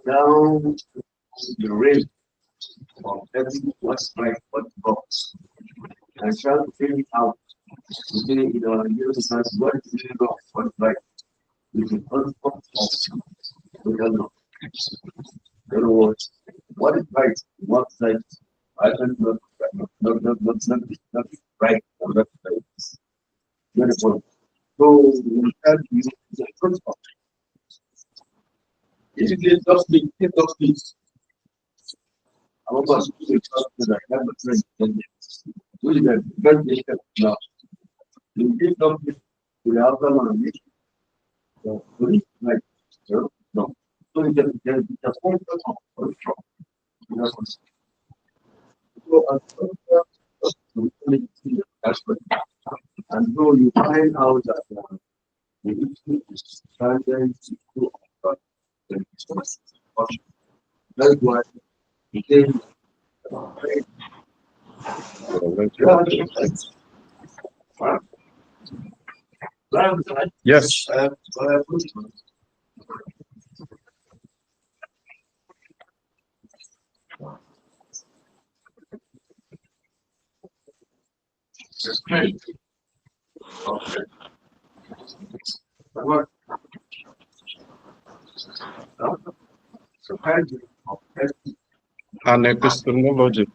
down the range of every what's right, what box, and try to figure it out. Today, in our use what is wrong, what's right. We can unbox we don't know. In other words, what is right, what's right. I can not right or not right. Beautiful. So we can use the first box. If you get just these. I want us to talk to the have a friend. We have very now. You give something to the outcome on it. So, like, no. So you can get the point of control. So, that's what. And so you find out that the issue is standard to that's why he came. Yes. An epistemology.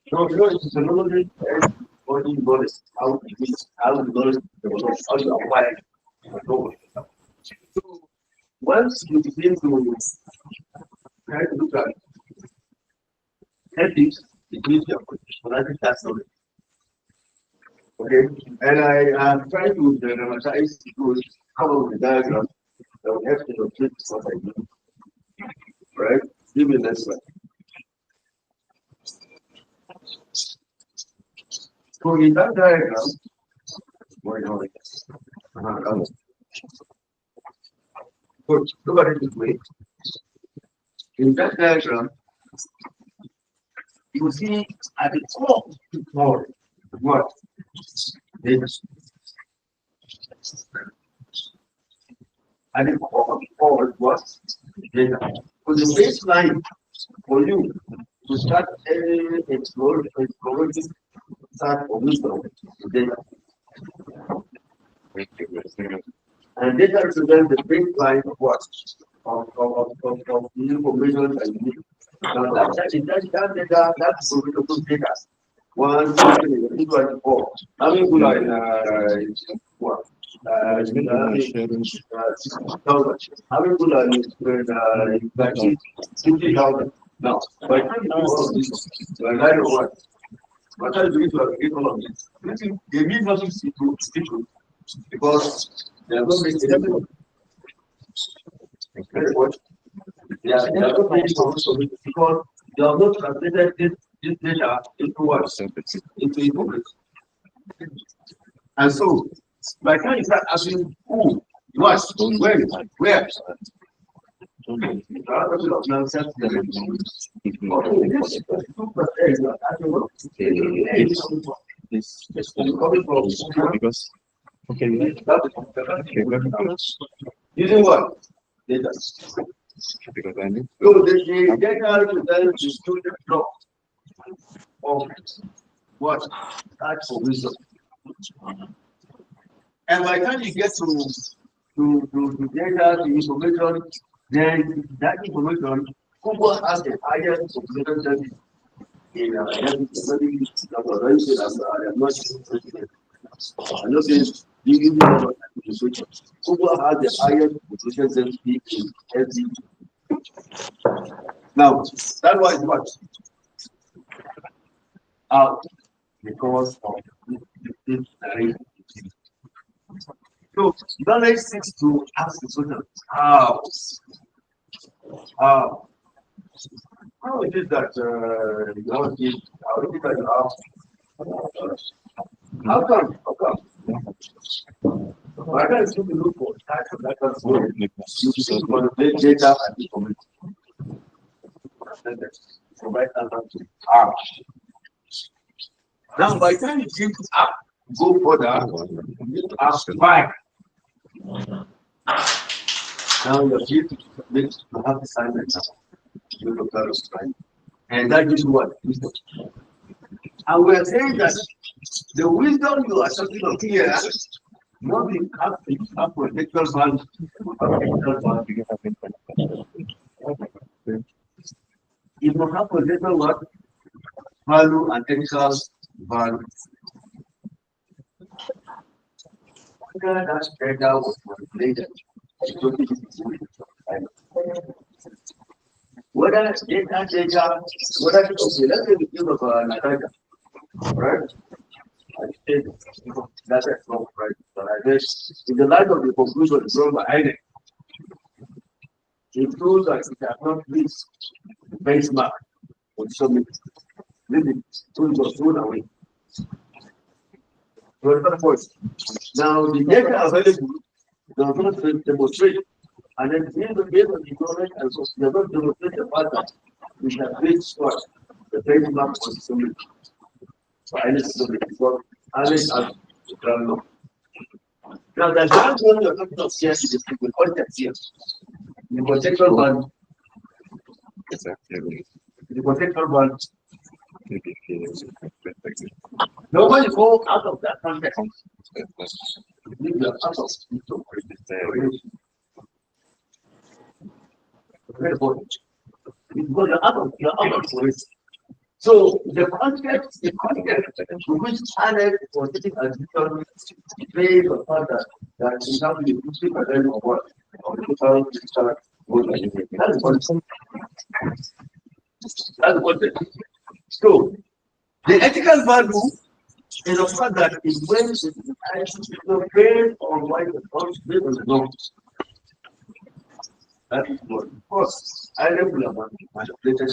So, it's another body knowledge, how knowledge develops, how you apply it. So, once you begin to try to look at ethics, it means your personality that's knowledge. Okay, and I am trying to dramatize to come up with the diagram that will help you to what I do. Right? Give me the next one. So in that diagram, good. Look at it this way. In that diagram, you see at the top or what? Data. At the top or what? Data. So the baseline for you to start any exploration start for wisdom data. And data represents the baseline of what? Of the information that you need. Now that data, that's the data. 1, 2, 3, 4. How many people are in what? How many people are in 50,000? Now, by the time you do all of this, you are right or what? By the time you do all of this, they need nothing to speak to because they are not making anything. They are not making something because they have not translated this data into what? Into information. And so, by the time you start asking who, what, when, where, Because using what? Data. because I need So the data represents the student block of what? Types of wisdom. And by the time you get to data, the information, then that information, Google has the highest population density in I'm not saying you know Google has the highest population density in every. Now, that was what? Out because of this arrangement. So, knowledge seeks to ask the question, how is it that you want to how is it that you ask? How come? Why can't you look for types of data? You manipulate data and information. Provide answer to how. Now, by the time you shift up, go further, you need to have 5. Now your shift needs to have assignment now. You look at us, right? And that gives you what? Wisdom. And we are saying that the wisdom you are talking of here, nothing have protector value. Protector value. It will have protector what? Value and technical value. Whether that data was manipulated, whether data, whether okay, let's say the cube of Nigeria, right? That's it, no, right? But I guess in the light of the conclusion drawn by INEC, it proves that it has not reached the benchmark for submit. Really, tools was thrown away. Now, the data available does not demonstrate, and then based on the knowledge and so does not demonstrate the fact that we have reached what the benchmark for submit. So I need to submit because I need to ground law. Now, the ground law you're talking of here is the content here. The contextual value. Exactly. The contextual value. Nobody go out of that context. Leave the out of very important. Because you're out of it. So the context to which channel was sitting as based on fact that we have the 50% of what of the total digital vote. That's the context. That's the context. So the ethical value is the fact that it went based on what the comes based on the norms. That is what. Of course, I don't know about manipulated.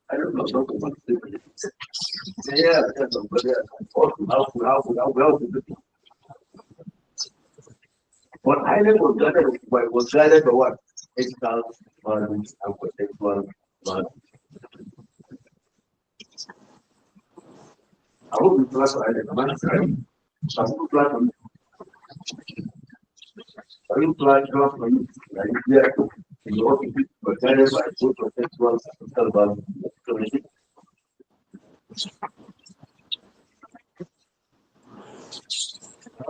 I don't know about manipulated. Yeah, that's how But I was guided by what? Ethical values and contextual values. I hope you class for Island. Some people class for me. I will class for you. Like, yeah, you know, but guided by both contextual and ethical values.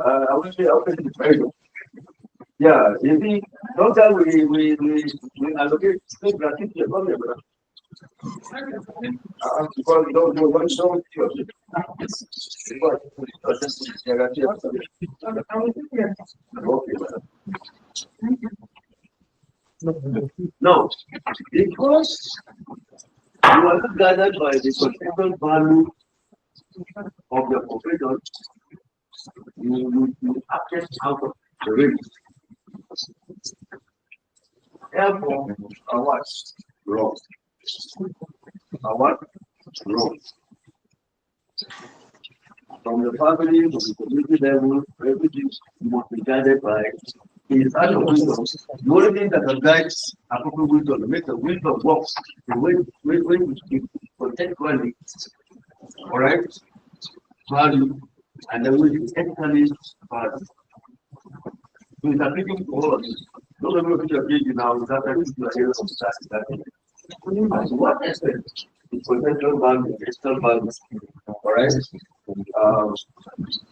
I will say, I'll take it. Yeah, you see, sometimes we allocate things that is the problem. Because you don't know what show you. No, because you are not gathered by the conceptual value of the operator, you access out of the range. Therefore, I was wrong. I was wrong. From the family to the community level, everything must be guided by his other wisdom. The only thing that can guide appropriate wisdom to make the wisdom work, the way we protect value, all right, value, and then we ethically value. So it's applicable to all of this. Don't know what you're doing now, is that the area of society. To what extent the potential value, external value, all right,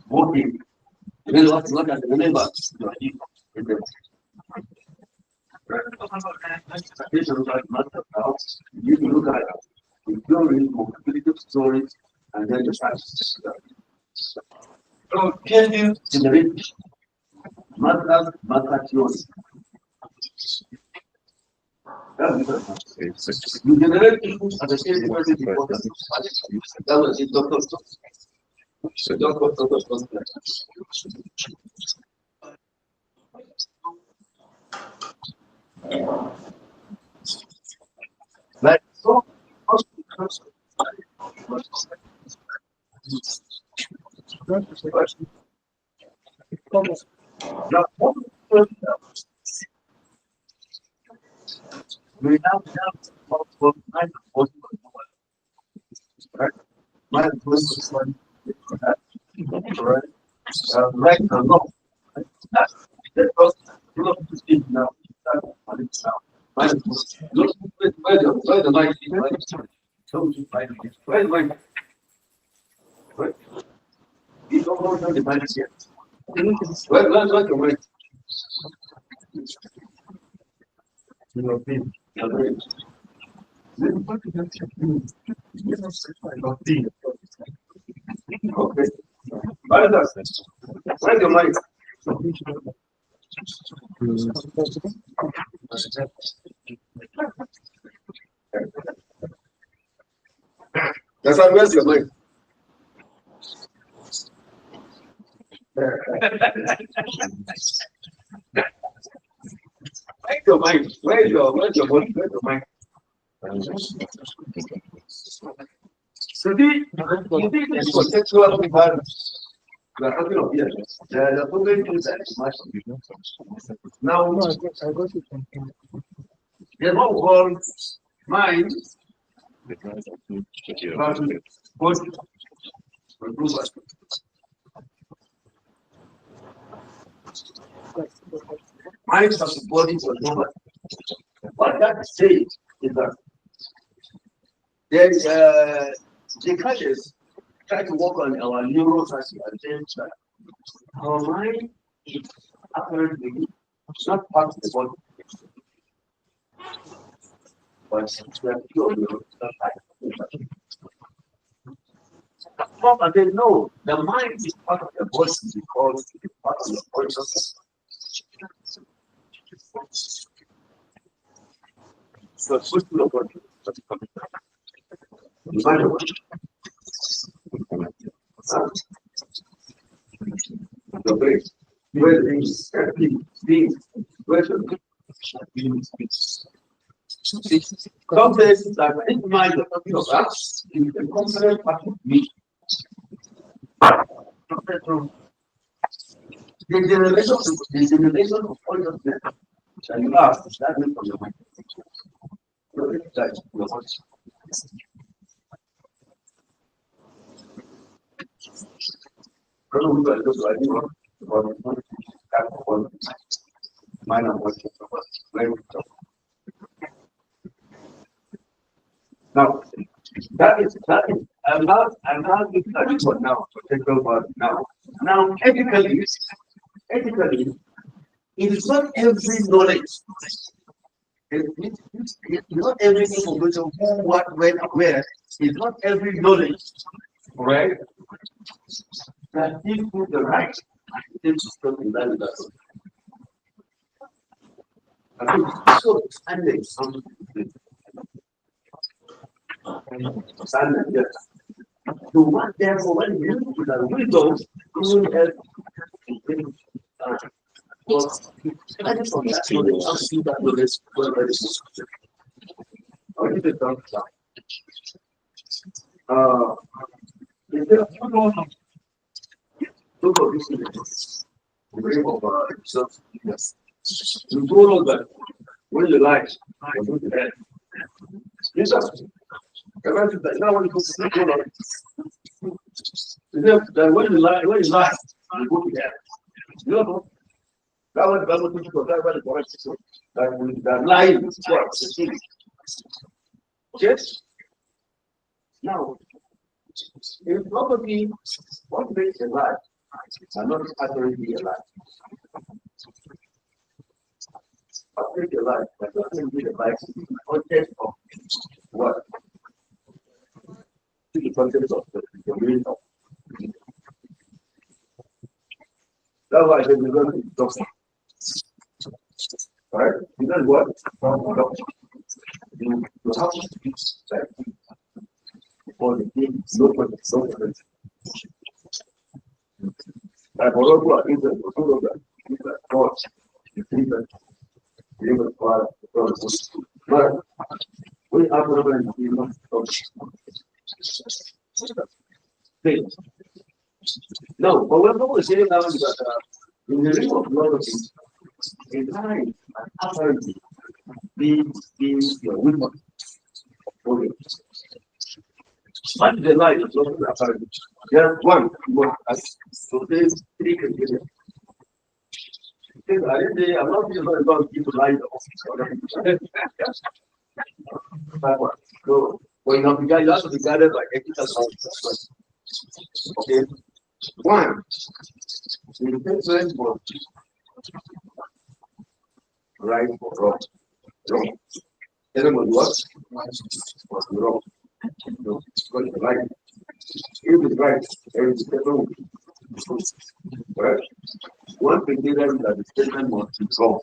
voting, what are the members in the you look at the theory, multiplicative stories, and then the facts. So, can you generate matter theory? You generate inputs at the same point that was it, Dr. Like so, we now have multiple kinds of possible, right? mind goes to study. Right? Right or wrong. Let us do not to speak now. Mind goes. Look, where the mind is. Where the mind? Right? You don't know the mind yet. Where the mind? Okay. Where the mind? That's how where's your mind? Where's your mind? Where's your body? Where's your mind? So you think it's conceptual environment. We are talking of here. There are so many things that is much. Now, there's what we call mind, body, mind versus body for human. What that says is that there is the crashes try to work on our neuroscience and things that our mind is apparently not part of the body, but it's pure but they know the mind is part of the body because it's part of the consciousness. So it's supposed to look at the brain, where things where some places that in mind are talking of that is the consonant part of me. The generation of all of them. And you ask, that means from your mind. Now, that is I'm not looking at it for now, potential about now. Now, ethically, it is not every knowledge. It's not every information, who, what, when, where. It's not every knowledge, right? That gives you the right to stop in that. I think so standing something. Standing, yes. So what therefore when you do the wisdom, you will help. I just want to see that knowledge where this is. How did it come down? Is there a few more? Look at this image. The dream of yourself. Yes. You told us that when you lie, you're going to bed. Yes, sir. Now when you go to sleep, that when you lie, you go to bed. You know, that was the Bible teaches us that the correct system. That lying is what? Yes. Now, if probably what makes a lie are not accurately a lie. What makes a lie? That doesn't mean a lie to the content of what? To the content of the meaning of. That's why I said we're going to talk. Right? Because what? You have to speak for the thing, so I follow what is the sort of that thought, the thing that you will follow the process. But we have to be not things. No, but what we're saying now is that in the realm of knowledge, a time and apparently being your weapon. What is the lie? There's one. So there's three criteria. I'm not about people lie. So when you have to be guided by ethical standards. Okay. One. The difference was right or wrong. Wrong. Anyone was wrong. No, it's going to right. If it's right, everything is wrong. Right? One criteria is that the statement must be wrong.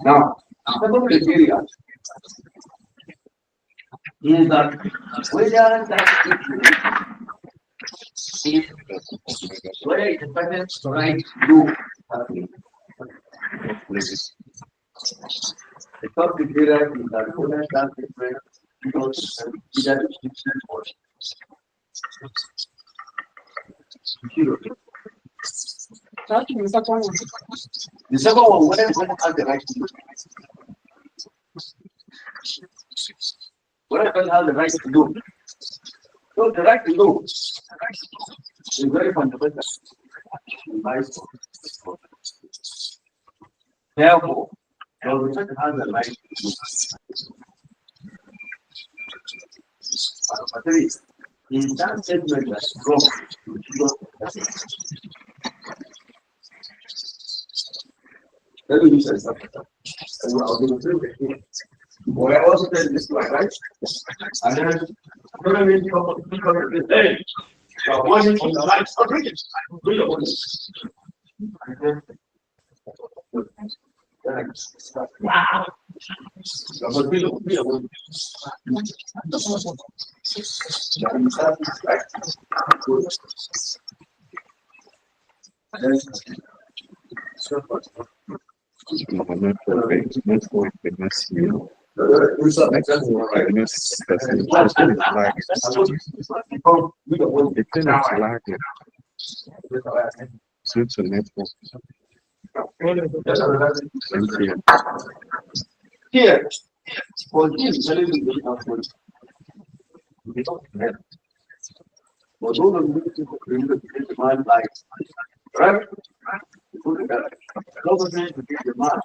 Now, second criteria is that whether that whether it affects right you. The third criteria is that whether that different because either different or the second one, whether the person has the right to do. Whether the person has the right to do. So the right to do is very fundamental. Therefore, the person has the right to do. Number three, in that statement that's wrong, let me use an example. Well, I also tell this one, right? And then I'm going to come up with this. Hey, one on the right, I'll bring it. Bring it on. Wow. Switch to network. Here, for this, for those of you who demand like, right? Government to get demand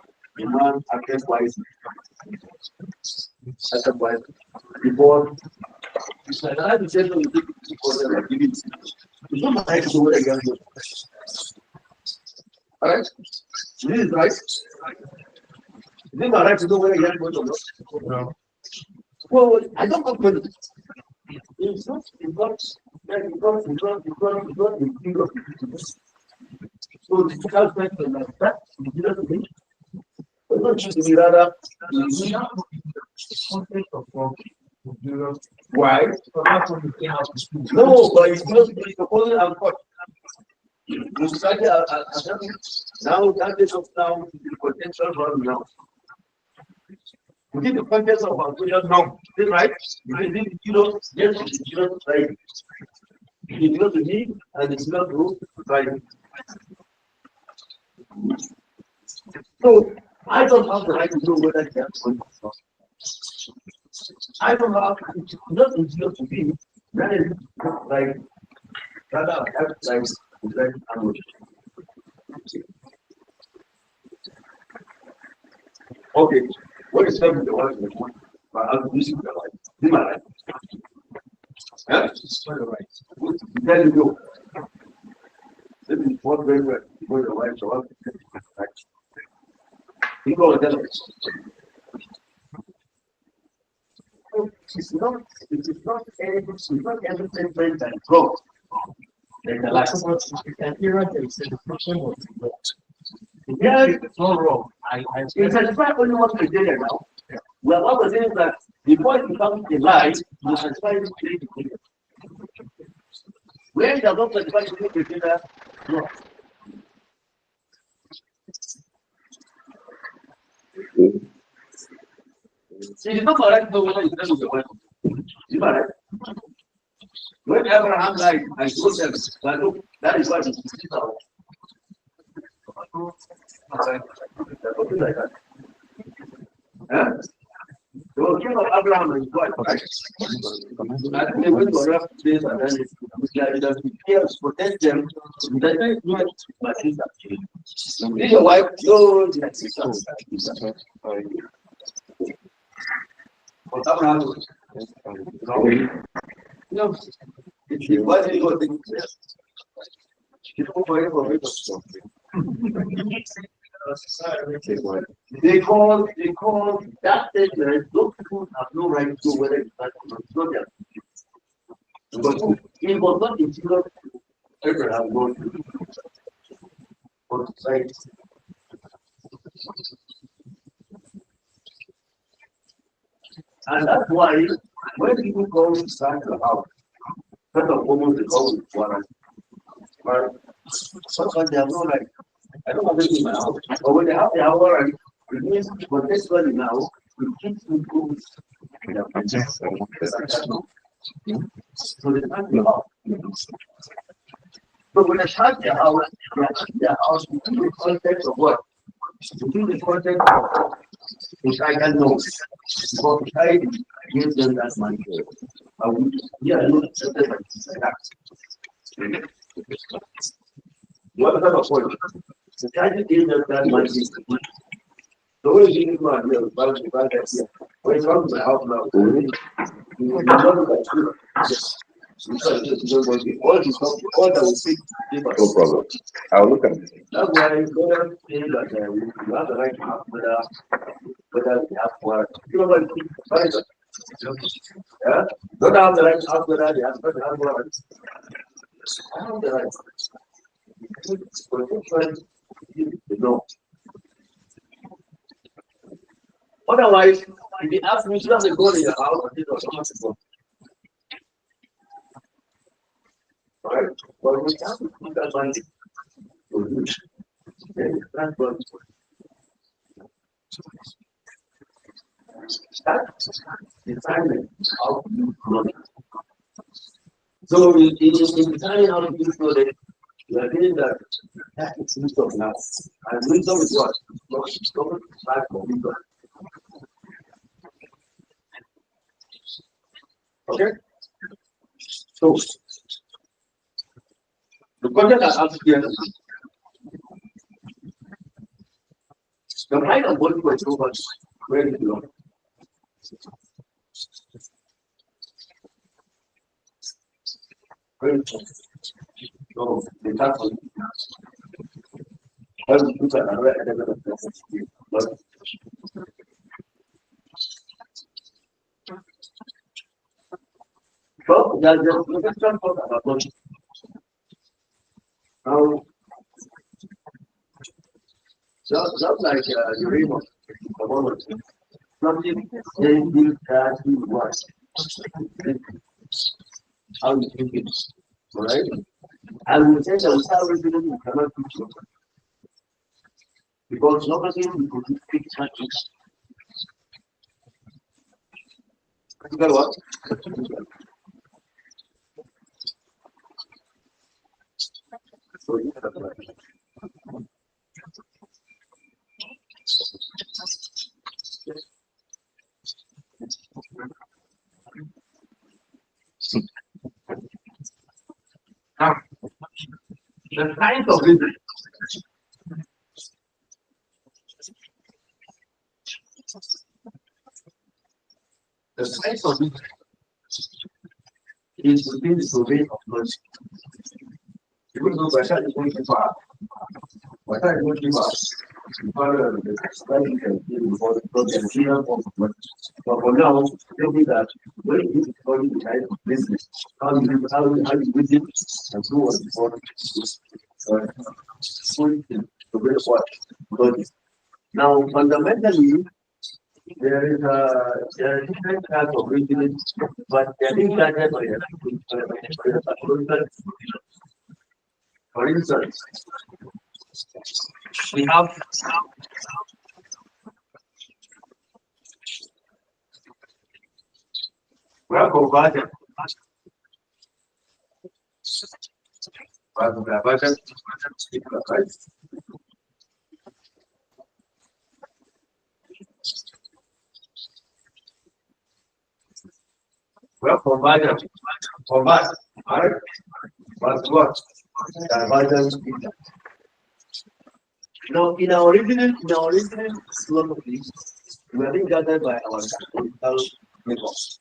acted wisely. Acted wisely. Before, it's like I have to say to the people that are giving. It's not my right to do what I can do. Alright? This is right. Is it my right to do what I can do? No. Well, I don't complain. It's not. So the difficult question like that, not just be rather why? No, but it's not supposed to have the society now that is of now the potential run now. Within the context of our social now, is right? Yes, it's right. It's not the need and it's not the right. So I don't have the right to know whether they are going to. I don't have it's not easy to be that is like rather have like okay, what is happening the one but I'm using the light. Is my right? Yeah? It's quite right. There you go. This is what very well before the light so up. You go and tell us. It's not everything that is wrong. There's a lack of yeah, it's not wrong. It's satisfy only one criteria now. Well, what we're saying is that before it becomes a lie, you satisfy this criteria. When it does not satisfy the criteria, no. See, it's not correct to know whether it's done with the weapon. Is that right? When Abraham died, I told them, that look, that is why it's out. Something like that. Huh? The king of Abraham is God, right? And they went to another place and then it fears protect them. That is not my sister. This your wife, no, my sister. For Abraham, no, it was a good thing. They call that statement, those people have no right to know whether it's right or not. It's not their because it was not the children of Abraham going to for society. And that's why when people go inside the house, first of all, they go with warrant. But sometimes they have no right. I don't have anything in my house. But when they have their warrant, it means contextually now, we keep people in their projects. So they can't be out. So when they shut their house within the context of what? Within the context of societal norms. Because society gives them that money. We are not accepted by society. What kind of point? Society gives them that money. So when you give money, when it comes to the house now, you don't look at you. All that will say, No problem. I'll look at it. that's why God say that you have the right to have whether they have work. You know what? Yeah? Don't have the right to have whether they have work. I have the right. No. Otherwise, if you ask me, you have to go in your house and it was possible. Right? But we have to put that money to use. That's what that's deciding how to use money. So in deciding how to use money, we are saying that is wisdom now. And wisdom is what? Wisdom is like for wisdom. Okay? So the question that I'm here, the mind of body was so much where it belongs. So the tax on but so there's a question about body. Now just like the ring of the moment, something anything that you want. How you think it, right? And we say that we start reasoning, we cannot teach you. Because nobody will produce picture. You got what? So you have now, the science of reason. The science of reason is within the domain of logic. Even though Bashar is going too far, Bashar is going too far. The study can be before the project of logic. But for now, tell me that when you study the kind of business, how you visit and so on before the way what logic. Now, fundamentally, there is different types of reasoning, but there is that for instance, we have conversion. Well, provided, provide, right? But what? Divergence feedback. Now, in our original philosophy, we are being guided by our psychological methods.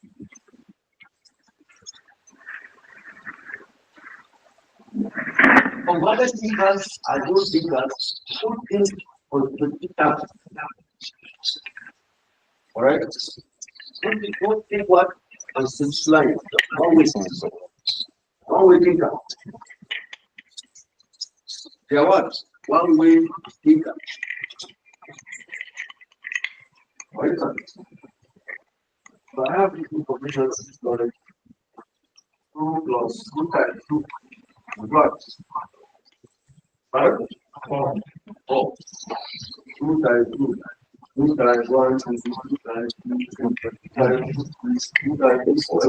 Converted thinkers are those thinkers who think political. All right? Don't think what conceptualize. Always, always thinker. They are what? One way thinker. Right? So I have this information knowledge. 2 plus 2 times 2 is what? Right? 4. 4. 2 times 2. 2 times 1, 2 times 2, 2 times 2 times 4.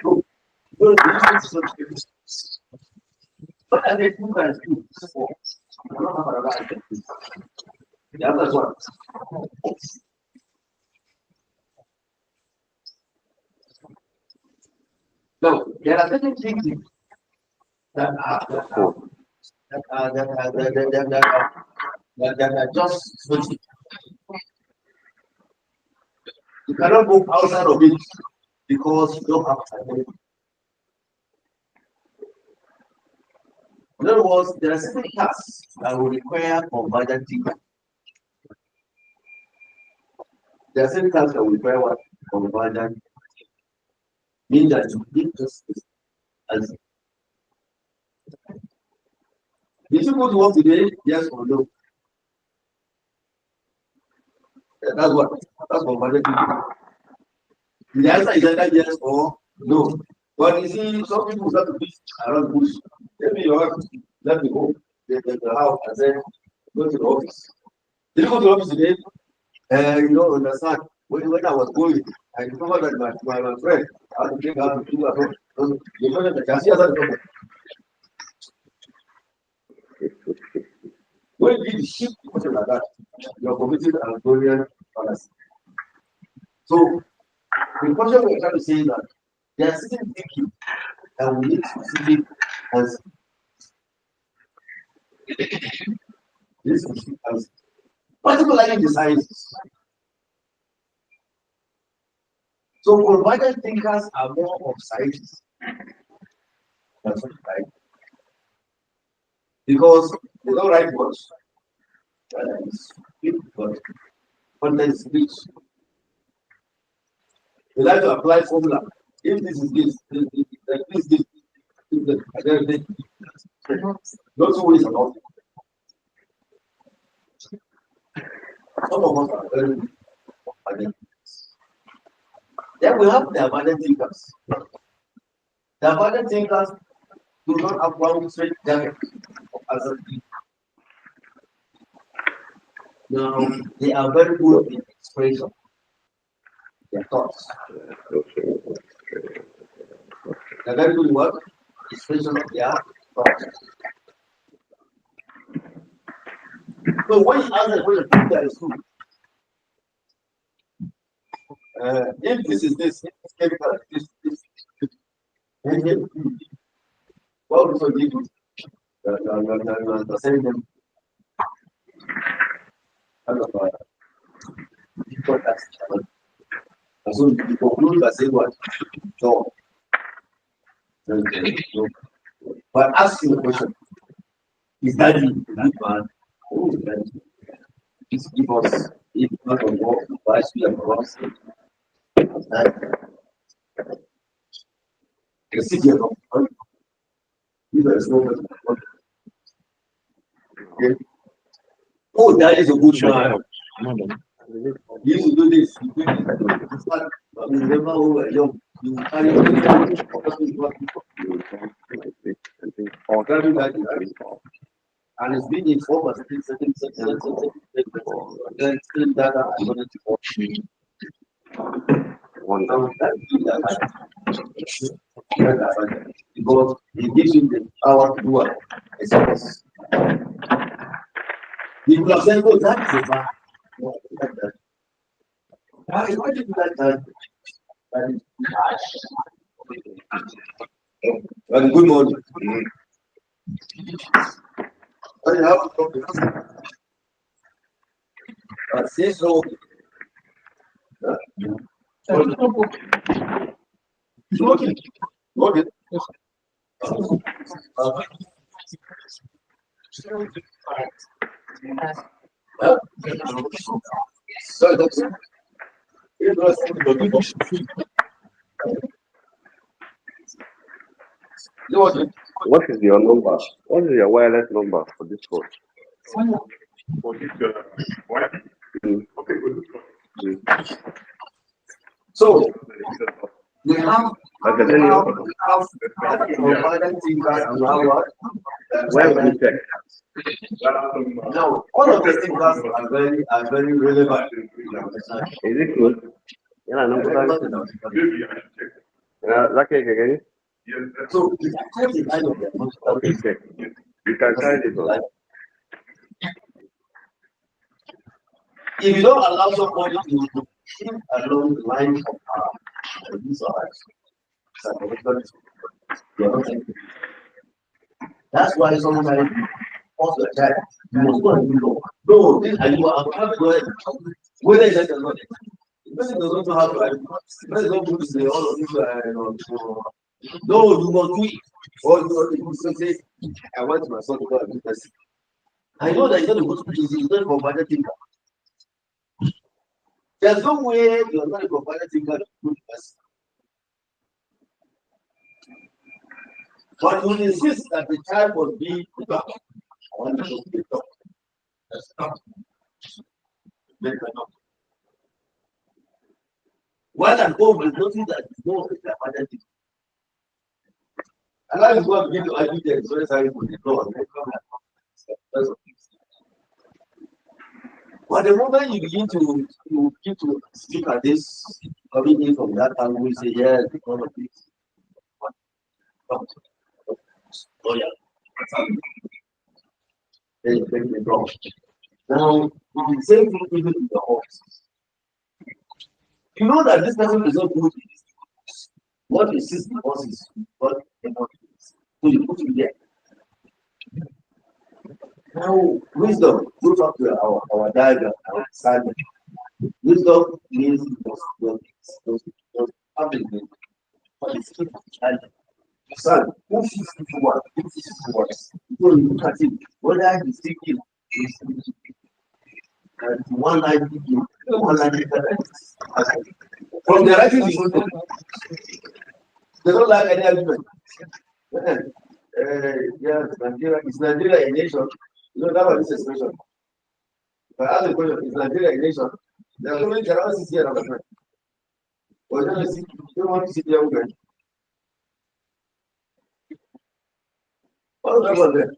No. Don't use this. But I get 2 times 2 is 4. I don't have a right. The other one. Now, there are certain things that are just switching. You cannot go outside of it because you don't have time. In other words, there are certain tasks that will require convergent thinking. There are certain tasks that will require what? Convergent. Means that you need just as did you go to work today? Yes or no? That's what convergent thinking. The answer is either yes or no. But you see, some people start to beat around bush. Maybe you have let me go the house and then go to the office. Did you go to the office today? You don't understand. When I was going, I discovered that my friend had to take out to do at home. So the person that can see us at the moment. When you did the shift question like that, you're committing an Anatolian fallacy. So the question we're trying to say is that there are certain thinking that we need specific answers. This specific answer. Particularly in the sciences. So convergent thinkers are more of scientists. That's what I like. Because they don't write words. But content speech. They like to apply formula. If this is this, not always about it. Some of us are very abundant. Then we have the abundant thinkers. The abundant thinkers do not have one straight jacket as a now they are very good in expression their thoughts. They're very good in what? Expression of their thoughts. So when you ask them what the thinker is good, if this is this, chemical, this, what will you give you? You're sending them kind of difficult task. And so you conclude by saying what? No. But ask you a question. Is that the good man? Who is that? Please give us, if not on what advice we have for us. The city of there is no better. Okay. Oh, that is a good man. You used to do this. You remember when we were young. You carry and it's been informed by certain then still data according to what because it gives you the power to do what? Express. People are saying, oh, that is a bad. Why did you do that? Good morning. What do you have to talk to? Say so. Okay. Okay. So that's What is your number? What is your wireless number for this phone? So we have I can tell you. provided thinkers and our Where can you check? now all of the thinkers are very relevant. Is it good? Yeah, no, Lucky again. So it's actually kind of Okay, check. You can try this one. if you don't allow somebody to keep along the line of these that's why sometimes also a child you must go and do law. No, this and you have to go ahead. Whether it's or not, the person does not know how to the person don't put this all of this no, you must do it. Or you say, I want my son to go and do this. I know that it's not a good thing, it's not a provider thinker. There's no way you're not a provider thinker to do this. But you insist that the child must be the doctor. I want to be the doctor. That's not. While at home, there's nothing that is more than the father thinker. And that is what begin to argue the express for the law. But the moment you begin to speak at this, coming in from that angle, we say, yeah, because of this. Oh, yeah. Now, the same thing even in the office. You know that this person is not good. What you see the boss is what cannot do. So you put it there. Now, wisdom, go talk to our diagram, our standard. Wisdom means those having the son, who is what? So you look at it, whether he's thinking one line from the writing is good. They don't like any argument. Yeah, Nigeria a nation? You know that was this expression. If I ask the question, is Nigeria a nation? There are so many Jarawas here, my friend. Or you don't want to sit there with them. What about that?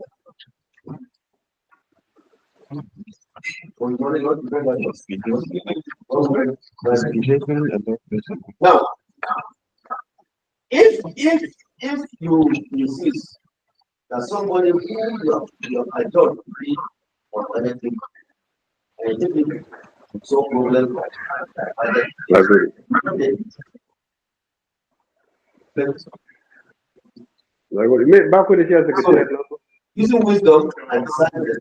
Now, if you insist that somebody who you have adopted read or anything, and you think it's so problem, using wisdom and silence.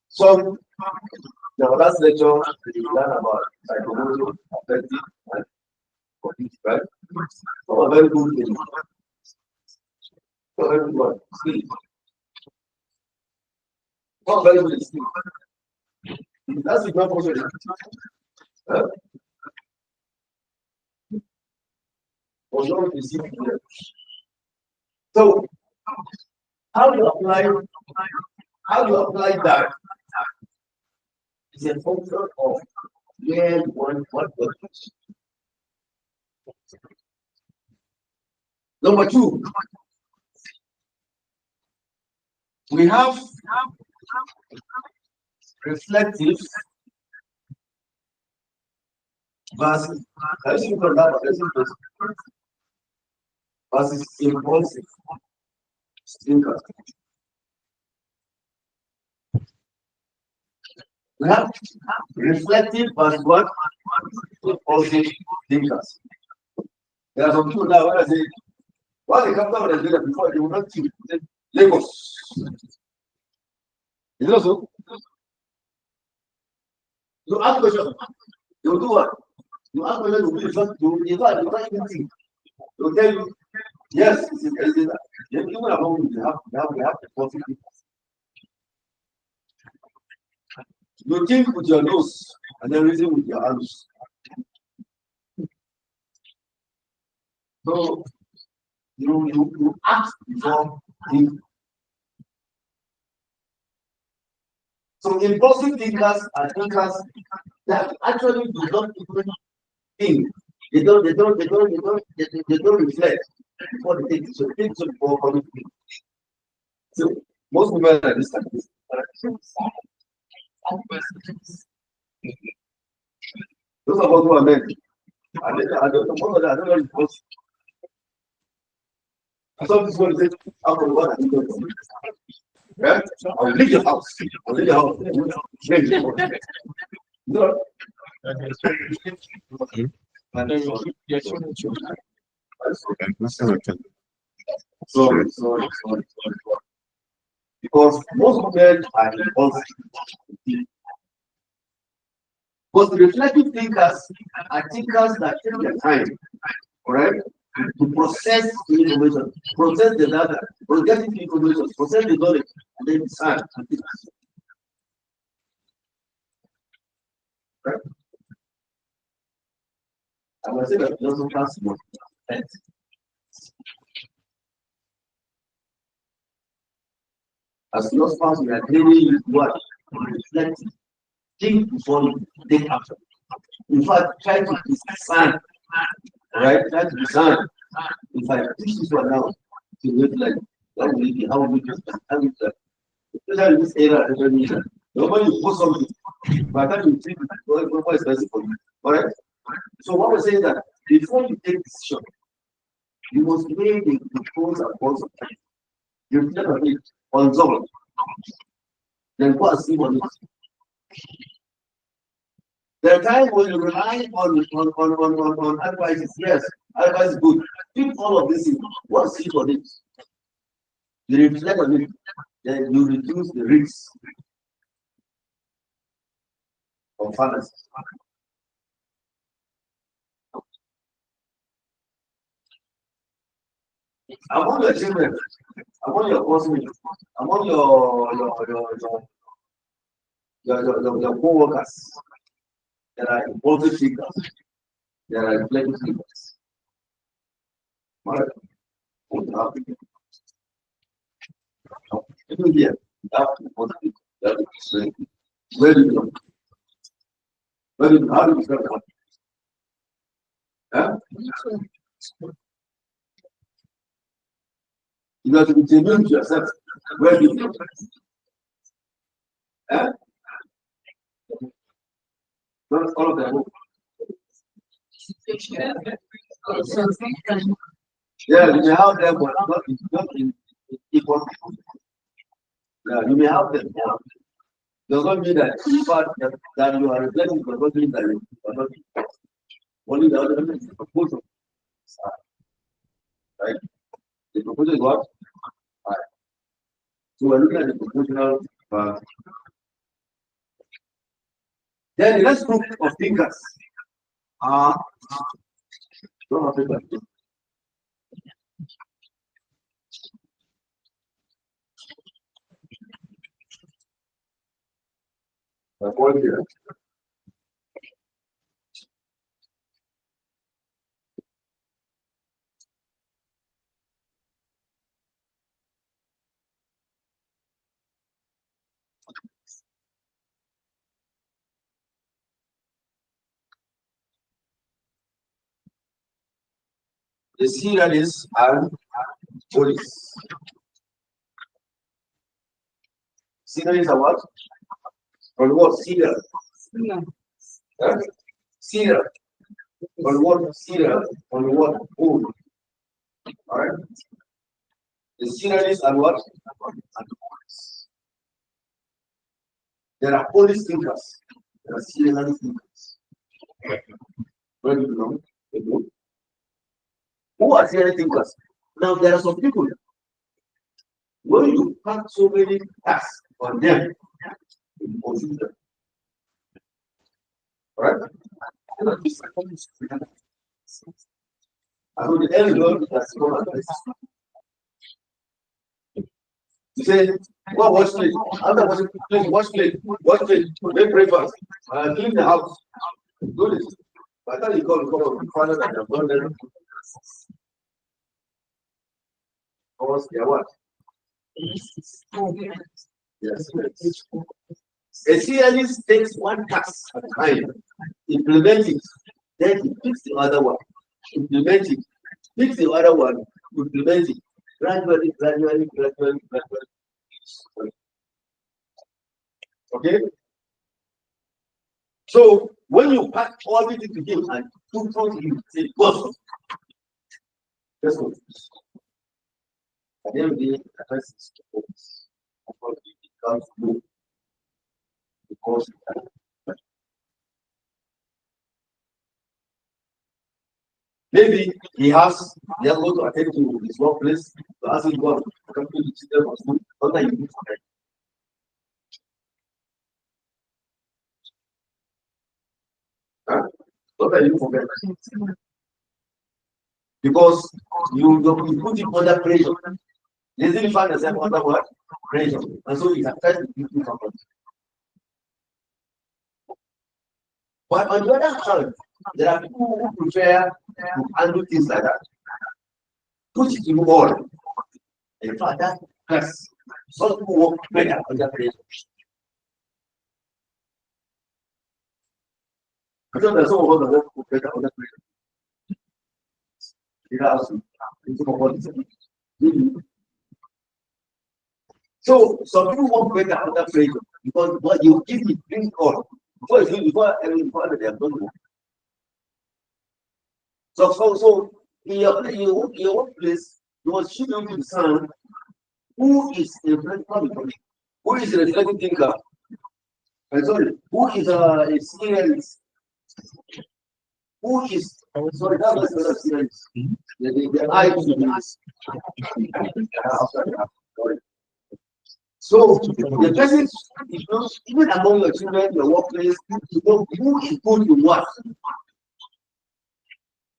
So, the last lecture we learned about psychology, affective, and cognitive, right? So, a very good thing. So, very good. Sleep. Not very good sleep. That's the problem. So, how do you apply that? It's a function of where you want what works. Number two, we have reflective versus impulsive thinkers. We have reflective as what also thinkers. There are some people now when I say, why the capital of Nigeria before they will not think Lagos. Is it also? You ask question, they will do what? You ask question, you will be first to you don't even think. They will tell you, yes, it's that. Even among you, we have the positive. You think with your nose and then reason with your hands. So you ask before think. So impulsive thinkers are thinkers that actually do not even think. They don't reflect before they think. So think so before coming to think. So most women are this type. Those of us who are men, I don't know most of them, I don't know because I saw this one say, after what I think of yeah? I'll leave your house. I'll leave your house. No. Sorry. Because most men are impulsive. But the reflective thinkers are thinkers that take their time, correct? To process the information, process the data, process the information, process the knowledge, and then decide and think. Right? I will say that philosophers must reflect. As philosophers, we are training you what? Reflect. Think before you take action. In fact, try to discern. Right? Try to discern. If I teach this one now, to look like that will be how we do that. Especially in this era, nobody will post something. By the time you think it's more expensive for you. Alright? So what we're saying is that before you take decision, you must weigh the pros and cons of time. You reflect on it, on someone. Then go and see what it is. There are times when you rely on advice. Yes, advice is good. Think all of this in what see for it. You reflect on it, then you reduce the risk of fallacy. Among your children, among your classmates, among your co-workers, there are impulsive thinkers, there are reflective thinkers. Right? Even here, you have impulsive thinkers, you have to explain. Where do you know? How do you start? Huh? You have to be genuine to yourself. Where do you know? Huh? Not all of them. Yeah, you may have them, but not in equal. Yeah, you may have them. Yeah. Does not mean that in fact that you are reflecting does not mean that you are not only the other is the proposal. Right? The proposal is what? Right. So we're looking at the proportional then the next group of thinkers are don't have paper. The serialists and police. Serialists are what? On what? Serial. Huh? Serial. On what? Serial. On what? Old. Alright? The serialists are what? And the police. There are police thinkers. There are serial thinkers. Where do you belong? Who are serial thinkers? Now there are some people. When you pack so many tasks on them, you confuse them. Right? I know the end goal that's more you say, what wash plate? After washing plate, wash plate, make breakfast, clean the house, do this. By the time you call father and your brother, because they are what? Yes. A CList takes one task at a time, implement it, then he picks the other one, implement it, picks the other one, implement it, gradually. Okay? So when you pack all of it together and put on you say, boss, that's what. At the end of the day, the person is focused. It becomes low because maybe they are going to attend to his workplace to ask him what company to them or school. What are you doing for them? What are you for them? Because you put him under pressure. They didn't find themselves under what? Pressure. And so it affects the people company. But on the other hand, there are people who prefer to handle things like that. Put it in all. In fact, that plus some people work better under pressure. Because there's some of us that work better under pressure. So some people work better under pressure because what you give it brings all. Before they have done work. So in your workplace, you must shoot them to the sun who is a who is a reflective thinker. Sorry, who is a serialist? Who is sorry, that was the serialist. The I so the person is not even among your children, your workplace, you know who is good in what.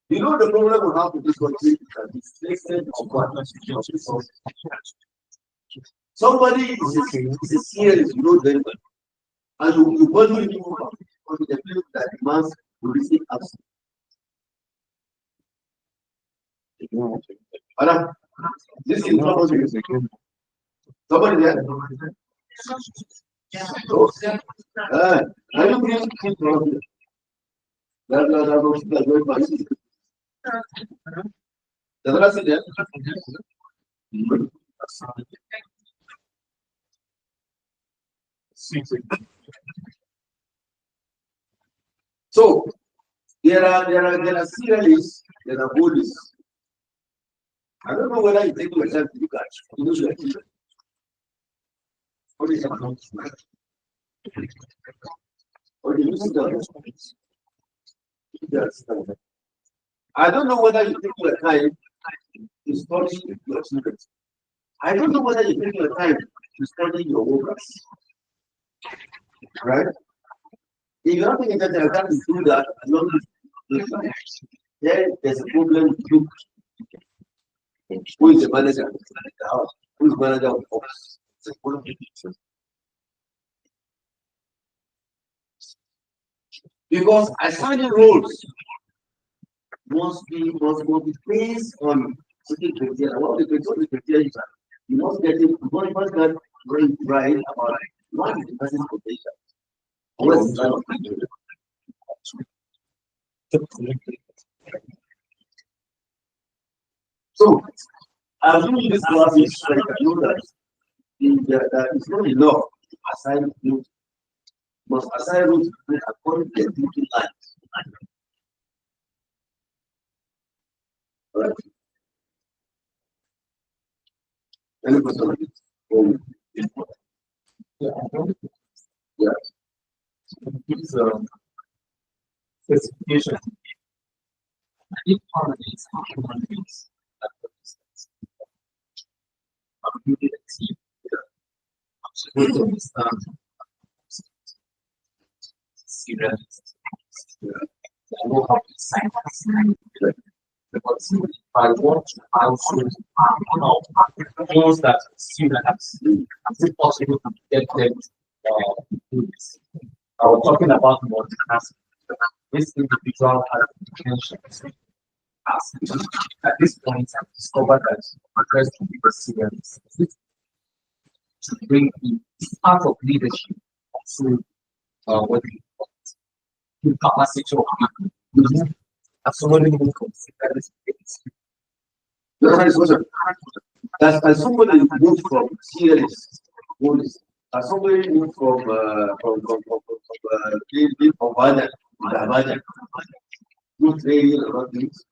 You know the problem we have with this country is that it's extent of what. Somebody is a serious, you know very well. And you bother people on the place that demands to receive action. This is not somebody there. Are you bring people? The president. So there are serialists, there are bullies. I don't know whether you take yourself to look at your children. What is that? Or do you see that? Yes. I don't know whether you take your time to study your children. I don't know whether you take your time to study your workers. Right? If you're not taking the time to do that, then there's a problem with you. Who is the manager of the house? Who is the manager of the office? It's a problem. Because assigning roles must be based on certain criteria. What the criteria is that you must get right about what is the person's potential. What is the So I'm doing this class is like I know that it's not enough to assign roles. Must assign roles according to the thinking lines. Right? Any question? gives specification. If harmonies are harmonies, that represents a community absolutely understand serious. I know how to sign because if I want to also those that students, is it possible to get them to do this? I was talking about multitasking. This individual has intentions. At this point, I've discovered that address to be serious to bring the part of leadership to what we call the capacity of people. As somebody who considers as somebody who moves from serious, as somebody who moves from Havana, who training about things,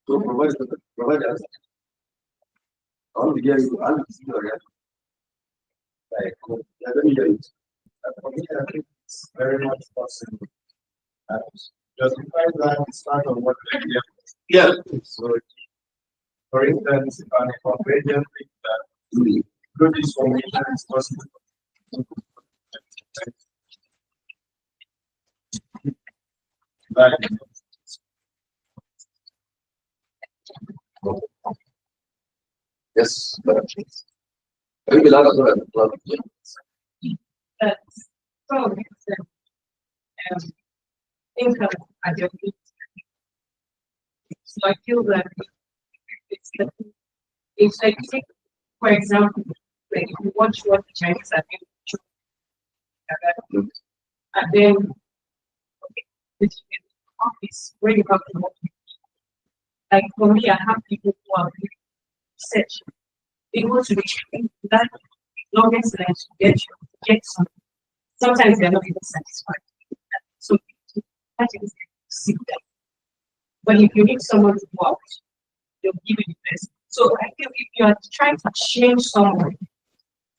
so provide us. I want to hear you. I want to see your reaction. Like, let me hear it. For me, I think it's very much possible. Justify that it's part of what we do. Yeah. So, for instance, if an incorporation thinks that good information is possible. Yes, but maybe not as well. That's probably income at your feet. So I feel that it's like, take, for example, like if you watch what the Chinese are doing, and then okay, office where you have to work. Like for me, I have people who are research. They go to the that longest line to get something. Sometimes they're not even satisfied. So that is see them. But if you need someone to go out, they'll give you the best. So I feel if you are trying to change someone,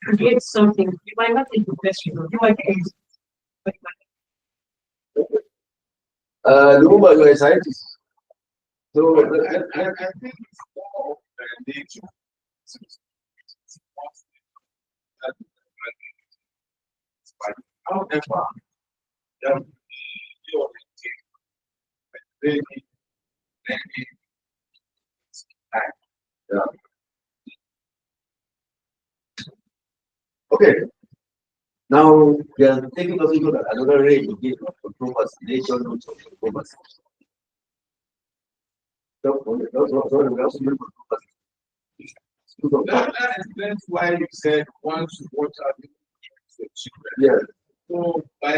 create something, you might not take the best result. You might get it. But the woman, you are a scientist. So I think it's more nature. However, yeah. Okay. Now we are taking us into another range of procrastination, also procrastination. That's why you said once you watch out the children. Yeah. So by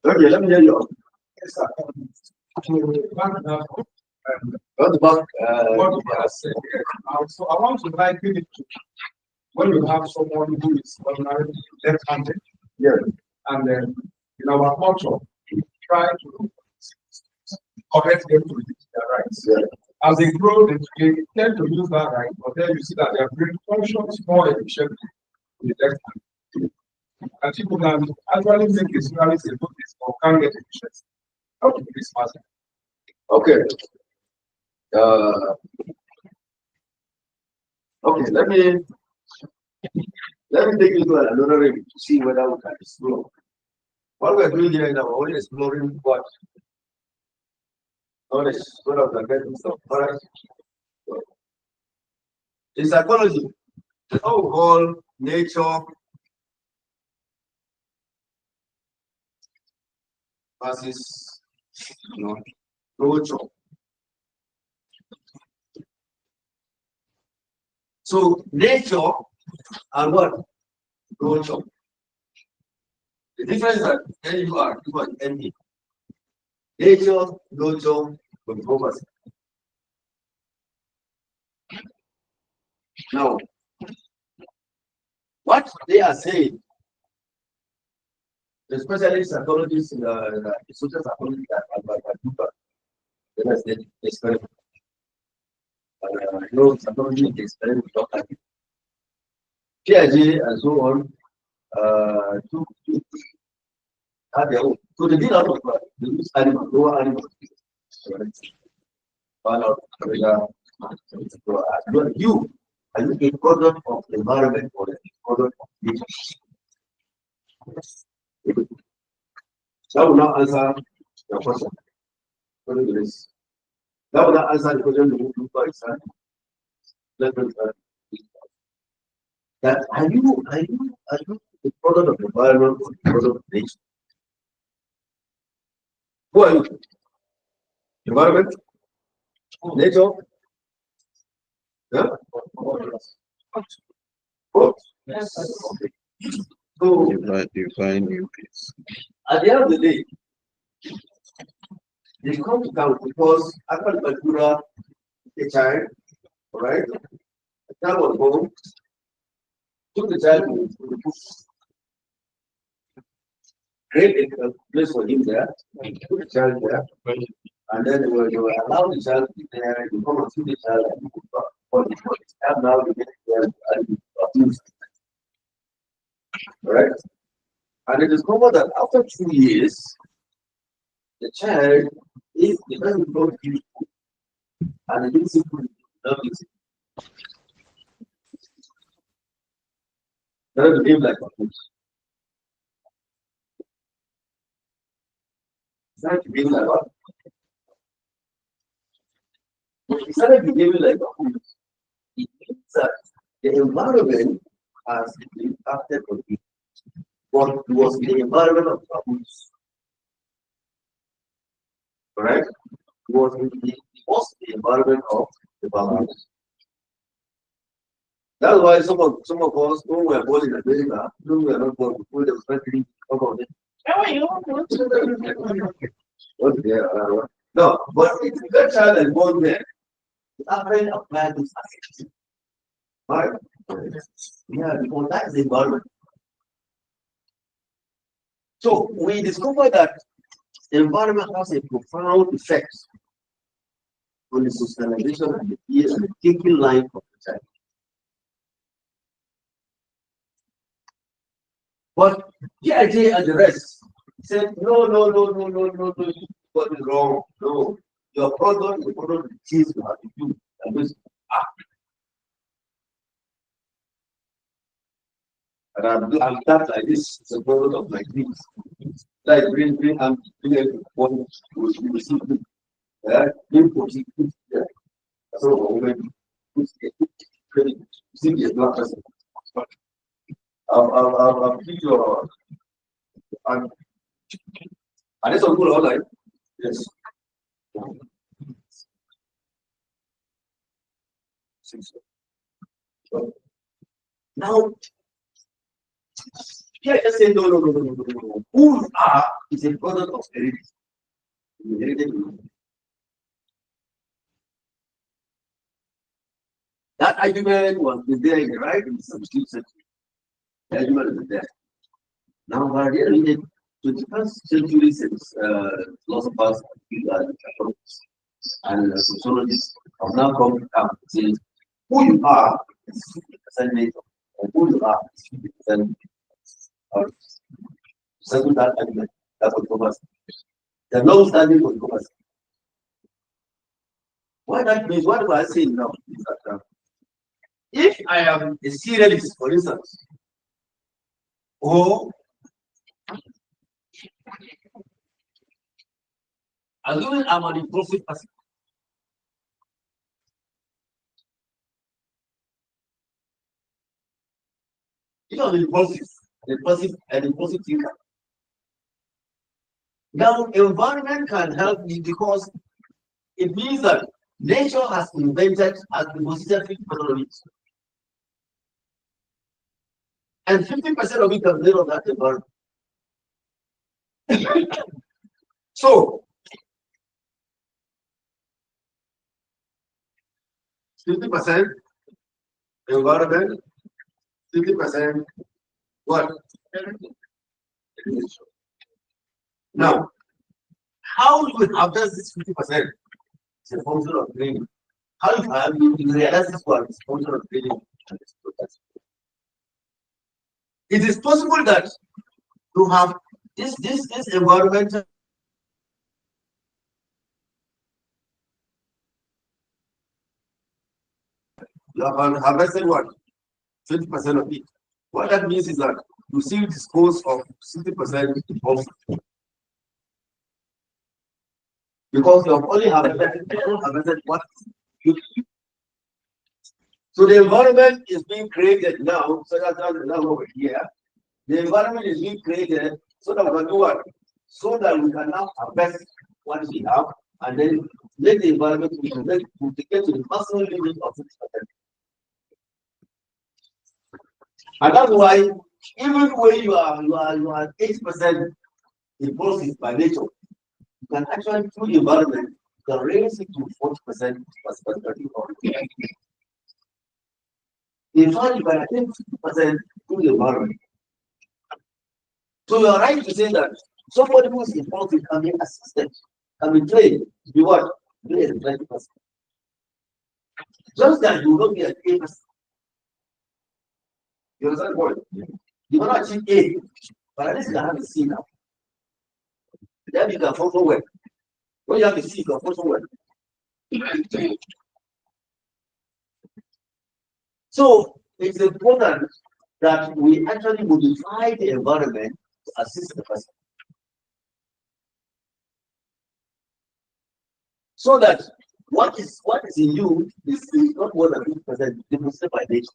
okay, let me hear you. Yes, sir. So I want to liken it to when you have someone who is ordinarily left-handed, yeah, and then in our culture, we try to correct them to their rights. Yeah. As they grow, they tend to use that right, but then you see that their brain functions more efficiently with the left hand. And people can actually make a serious about this or can get efficiency. How to do this matter? Okay. Okay, let me take you to another area to see whether we can explore. What we're doing here now, we're exploring what knowledge, what of the getting stuff. All right. In psychology, how we call nature versus culture. So nature and what? Culture. The difference is that you are ND. Nature, culture, controversy. Now, what they are saying, especially psychologists, social psychologists that do that. Let us say experiment. No psychology experiment without that. PIG and so on, to have their own. So they did a lot of they use animals, lower animals. Find out whether you are you a product of the environment or a product of nature? That will not answer your question. That will not answer the question you look for exactly. Let me that are you the product of the environment or the product of nature? Who are you? Environment? Nature? Yeah? Both. Yes. Okay. So Define new peace. at the end of the day, they come down because after the Badura, a child, right? The child was born, took the child to the book, create a place for him there, put the child there, and then they were allowed the child to be there, to come and see the child and put back. But the child now they get there and abused, right? And they discovered that after 2 years, the child is the person who don't give food, and the didn't food, not easy. They don't behave like a food. It's not behaving like what? He started behaving like a food. It means that the environment has impacted on him. But it was the environment of abuse. Correct? It was the environment of the baboons. That's why some of us, when we are born in America, when we are not born before they were starting about it. What's there? No, but it's a good child and born there. It's already applied this aspect. Right? Yeah, because that is the environment. So we discovered that the environment has a profound effect on the socialization and the peers and the thinking life of the child. But PIJ and the rest said, no, what is wrong? No, your product, the product of the cheese you have to do. And this, and I'm that like this, it's a product of my dreams. Like I'm doing one will receive it. Being positive. So when credit, see is not person. I'll give you and this one good online. Yes. So, now, here I say no. Who you are is a product of heredity. That argument was there in the right in the 17th century. The argument is there. Now, by the 21st century, since philosophers and sociologists have now come to come and say, who you are is 50% nature, and who you are is 50% or settle that argument that was covers. The long standing was covers. What that means, what do I say now? Is that if I am a serialist, for instance, or assuming I'm an impulsive person, if I'm an impulsive thinker, now environment can help me because it means that nature has invented a demonstrative economics. And 50% of it comes made of that environment. So 50% environment, 50% what? Now, how you will harvest this 50%? It's a function of training. How you realize this one is a function of training. It is possible that you have this environmental. You have harvested what? 20% of it. What that means is that you still dispose of 60% of, because you have only harvested what? So the environment is being created now, so that's now over here. The environment is being created so that we can do what? So that we can now harvest what we have and then let the environment to get to the maximum limit of 60%. And that's why even when you are 80% impulsive by nature, you can actually through the environment, you can raise it to 40% perspective. In fact, you can attain 50% through the environment. So you are right to say that somebody who is impulsive can be assisted, can be trained to be what? Be a 20%. Just that you will not be at 8%. You understand what? You will not achieve A, but at least you can have a C now. Then you can function well. When you have a C, you can function well. So it's important that we actually modify the environment to assist the person. So that what is in you is not more than 50% demonstrated by nature.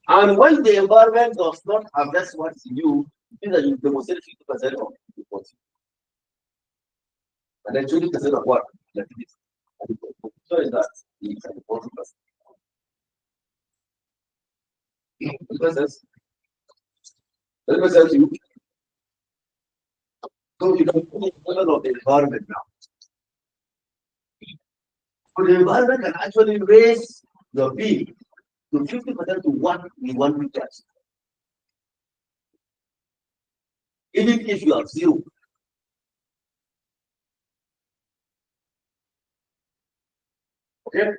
And when the environment does not harvest what is in you, it means that you demonstrate 50% of the body. And then 20% of what? Like this. And the so is that it's an important person. Let me tell you. So you can put of the environment now. So the environment can actually raise your B to 50% to what we want to get. Even if you have 0. Okay?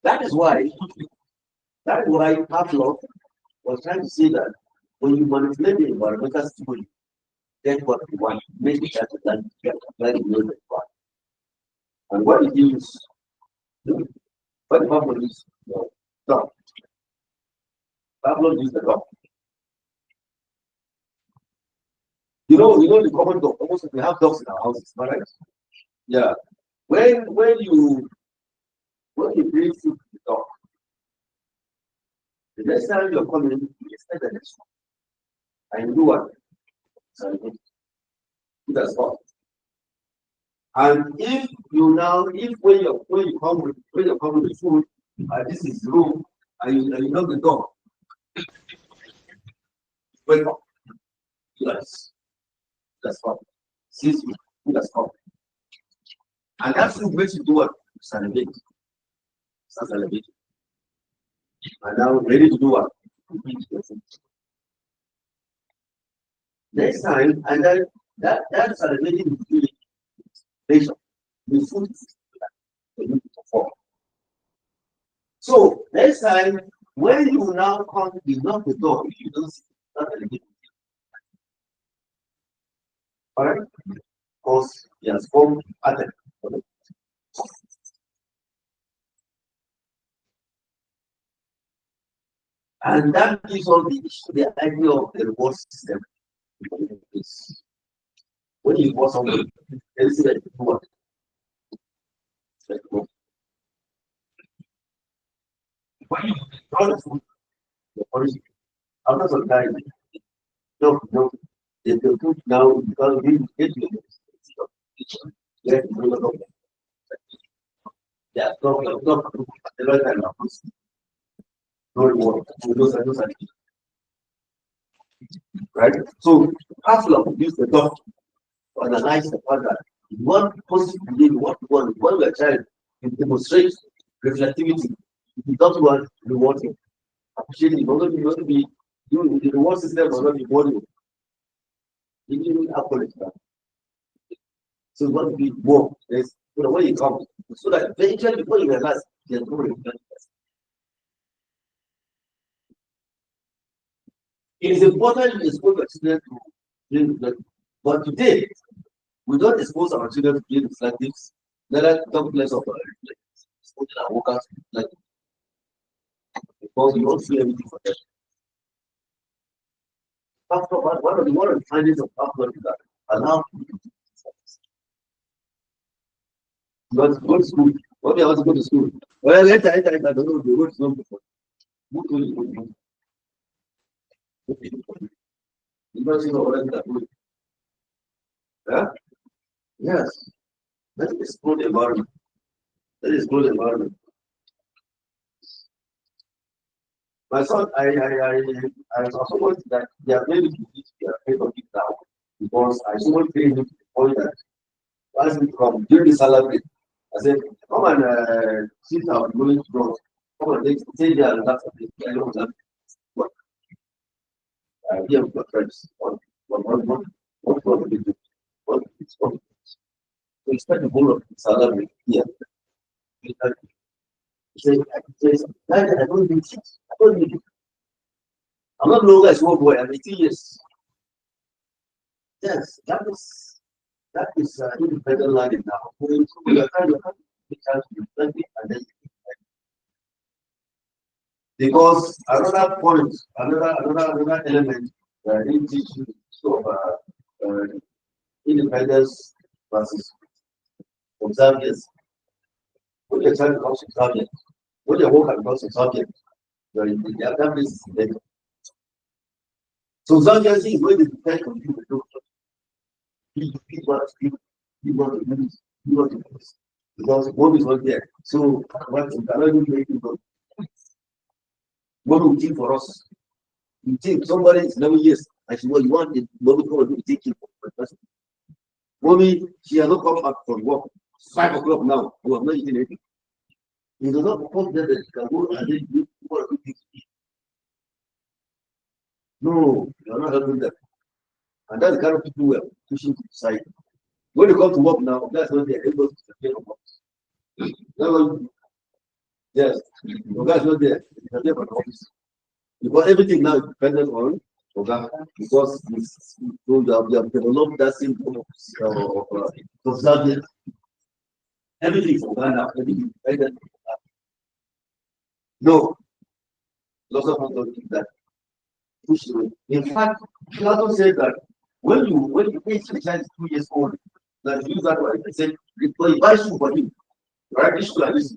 That is why Pavlov was trying to say that when you manipulate the environmental stimuli, get what you want, make it better than get very good at what. And what it is, what Pavlov is the dog. Pavlov is the dog. You know the common dog. Almost we have dogs in our houses, right? Yeah. When you bring food to the dog, the next time you're coming, you expect the next one. And you do what? So that's all. And if when you come with the food, this is room, and you knock the door, wake up. Yes. That's all. Since you that's all. And that food makes you do what? Salivate. Salivate. And now ready to do what? Next time, and then that salivating will be the food to perform. So next time, when you now come, you knock the door, you don't see that salivating. Alright? Because he has formed other. And that gives all the idea of the reward system. When you reward somebody, they say that you do what? When you draw the food, the policy, after some time, no, the food now because we get you. Let me know. Yeah, the right time now. No reward. Right? So Pavlov used the dog to analyze the fact that one positive behavior, what we are trying to demonstrate reflectivity. If you don't want rewarding, appreciating, you want to be you the reward system must not be rewarding. You didn't happen. So you want to be more. There's when you come. So that eventually before you realize there's no regret. It is important to expose your children to dream reflective. But today, we don't expose our children to dream reflectives. Let us talk less of exposing our workers to reflective because you don't feel everything for them. After one of the findings of After is that allow people to go to school. What they want to go to school? Well, later, I don't know. They go to school before. Who told you to go? You don't see what that good. Yeah? Yes. That is good environment. That is good environment. My son, I also want that they are maybe to teach their paper big now because I so want to him to the point that as we come during the salary, I said, come and sit down, going to go. Come and stay there and that's I don't know what here with my friends. What we do? What we spend the whole of the salary here. He says, I don't need it. I don't need it. I'm not no longer a small boy, I'm 18 years. Yes, that is independent learning now. We are trying to have the chance to reflect it and then because another point, another element that I didn't teach you so independence versus observance. When your child becomes observant, when your worker becomes observant, the other is better. So observance is when they depend on you to do people to do this. Because one is not there. So what you cannot do make people. What will think for us? You think somebody is 11 years, and she what you want the mommy come and do taking for the person. Mommy, she has not come back from work. 5 o'clock now. You have not eaten anything. You do not come there that you can go and then do what you think. No, you are not helping them. And that's the kind of people we are pushing to decide. When you come to work now, that's not there. Everybody is there for work. Yes, Oga is not there. He's there for the office. Because everything now is dependent on Oga. Because you have developed that same form of observance. Everything is Oga now. Everything is dependent on Oga. No, lots of people don't think that. Push away. In fact, Plato said that when you age the child is 2 years old, that you use that word, they said, you buy shoe for him. Right? This shoe like this.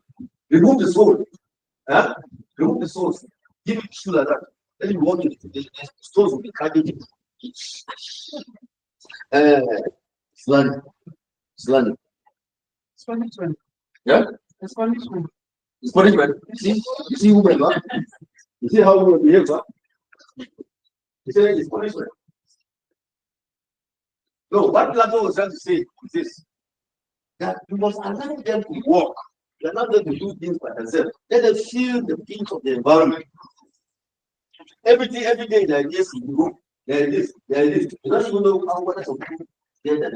Remove the sole. Huh? Remove the soles. Give it shoe like that. Then you walk it. The stones will be carried it. Slanning. Spanish one. Yeah? The Spanish one. It's punishment. You see women, huh? You see how women behave, huh? You say it's punishment. No, what Plato was trying to say is this: that you must allow them to walk. You allow them to do things by themselves. Let them feel the pinch of the environment. Every day there is this in the room. There is this. You don't even know how what of people there that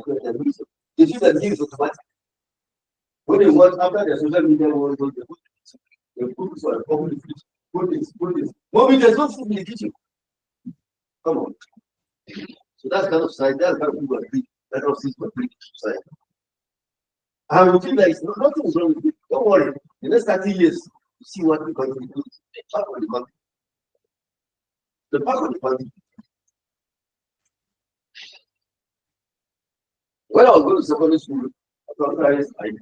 they feel that this is automatic. When they watch after their social media world, they put for a public put this. Mommy, there's no food in the kitchen. Come on. So that's kind of side, that's kind of people agree. That kind of things will bring society. And we feel like nothing is wrong with it. Don't worry. The next 30 years, you see what the country do. The part of the country. The part of the country. When I was going to secondary school,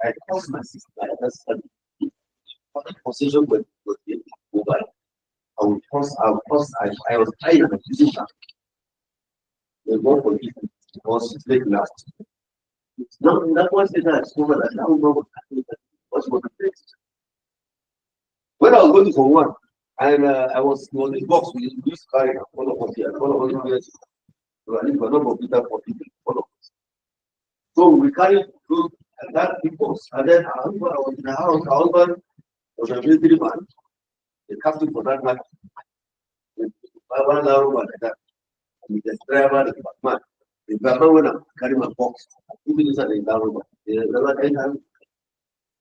I caused my sister. I understand. The conversation with the mobile. I was tired of using that. They go for it because it's late last. No, that was the night. So that I don't know what the place. When I was going for one, and I was this box we used to carry all of us here, all of us years. So I think a number of people for people, all of us. So we carried those and that big box, and then I was in the house, was a military man, the captain for that man, one hour like that, with the driver, the man. The driver went and carry my box, 2 minutes and the driver, the driver and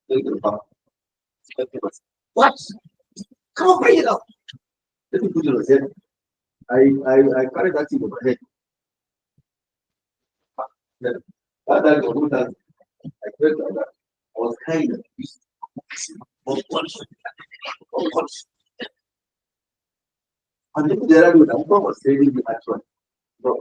take the box. What? Come on, bring it up. Let me put it on his head. I carried that thing on my head. That was that. I felt like that. I was kind of pissed. Of course. Of course. And then there are the mom was saying the actual. No,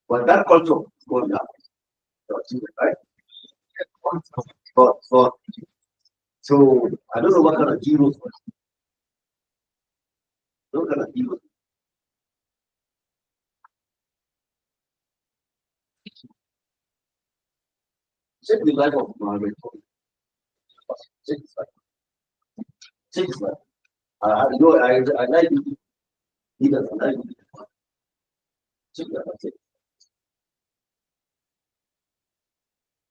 but that culture is going down. Right? So I don't know what kind of heroes was. What kind of heroes. Check the life of Muhammad. Check his life. Check his life. You know, I like it. He doesn't like it. Check that. Check.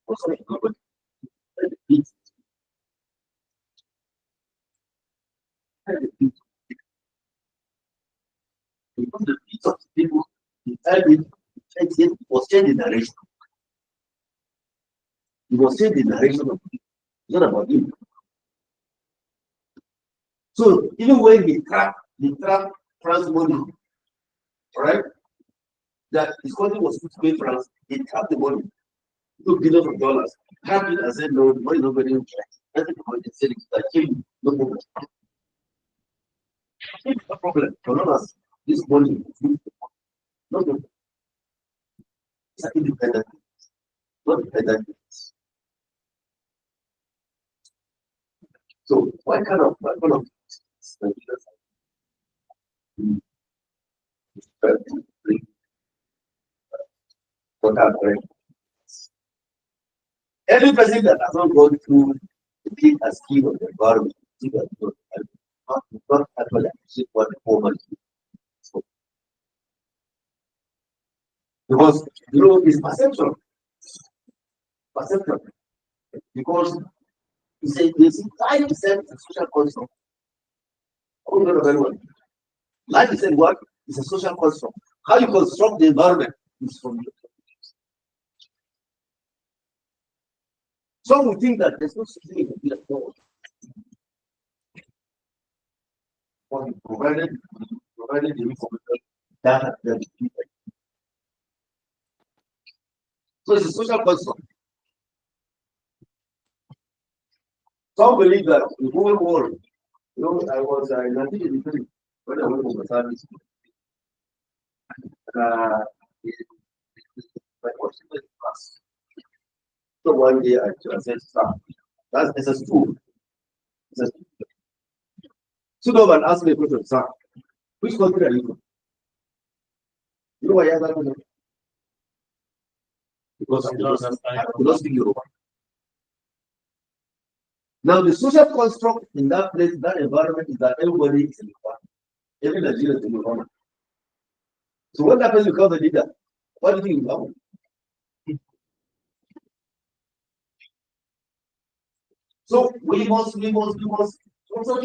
Also, the beat. The beat. Because the beat of people, the time it was changing the direction. It was changing the direction of people. It's not about him. So even when he trapped France money, right? That his country was to pay France, he trapped the money, took billions of dollars, trapped it and said, no, the money is not going to that's the money. They said it's like him, no problem. It's no problem. For us, this money is no problem. It's an independent, not dependent. So what kind of what happened? Every person that has not gone through the big a scheme of the environment, not actually appreciate what the woman is. So, because it's perception. Perception. Because you say this 5% is a social construct. Oh, no, very well. 9% what is a social construct. How you construct the environment is from you. Some will think that there's no such thing as a God. Provided the information that so it's a social construct. Some believe that the whole world, I was in 1983 when I went to the service. My class. So one day I said, stop. That's a school. So no one asked me a question, sir, which country are you from? You know why I asked that question? Because I could not speak Yoruba. Now the social construct in that place, that environment is that everybody is in the farm. Every Nigerian is in the farm. So what happens because the leader? What do you think about? So we must somebody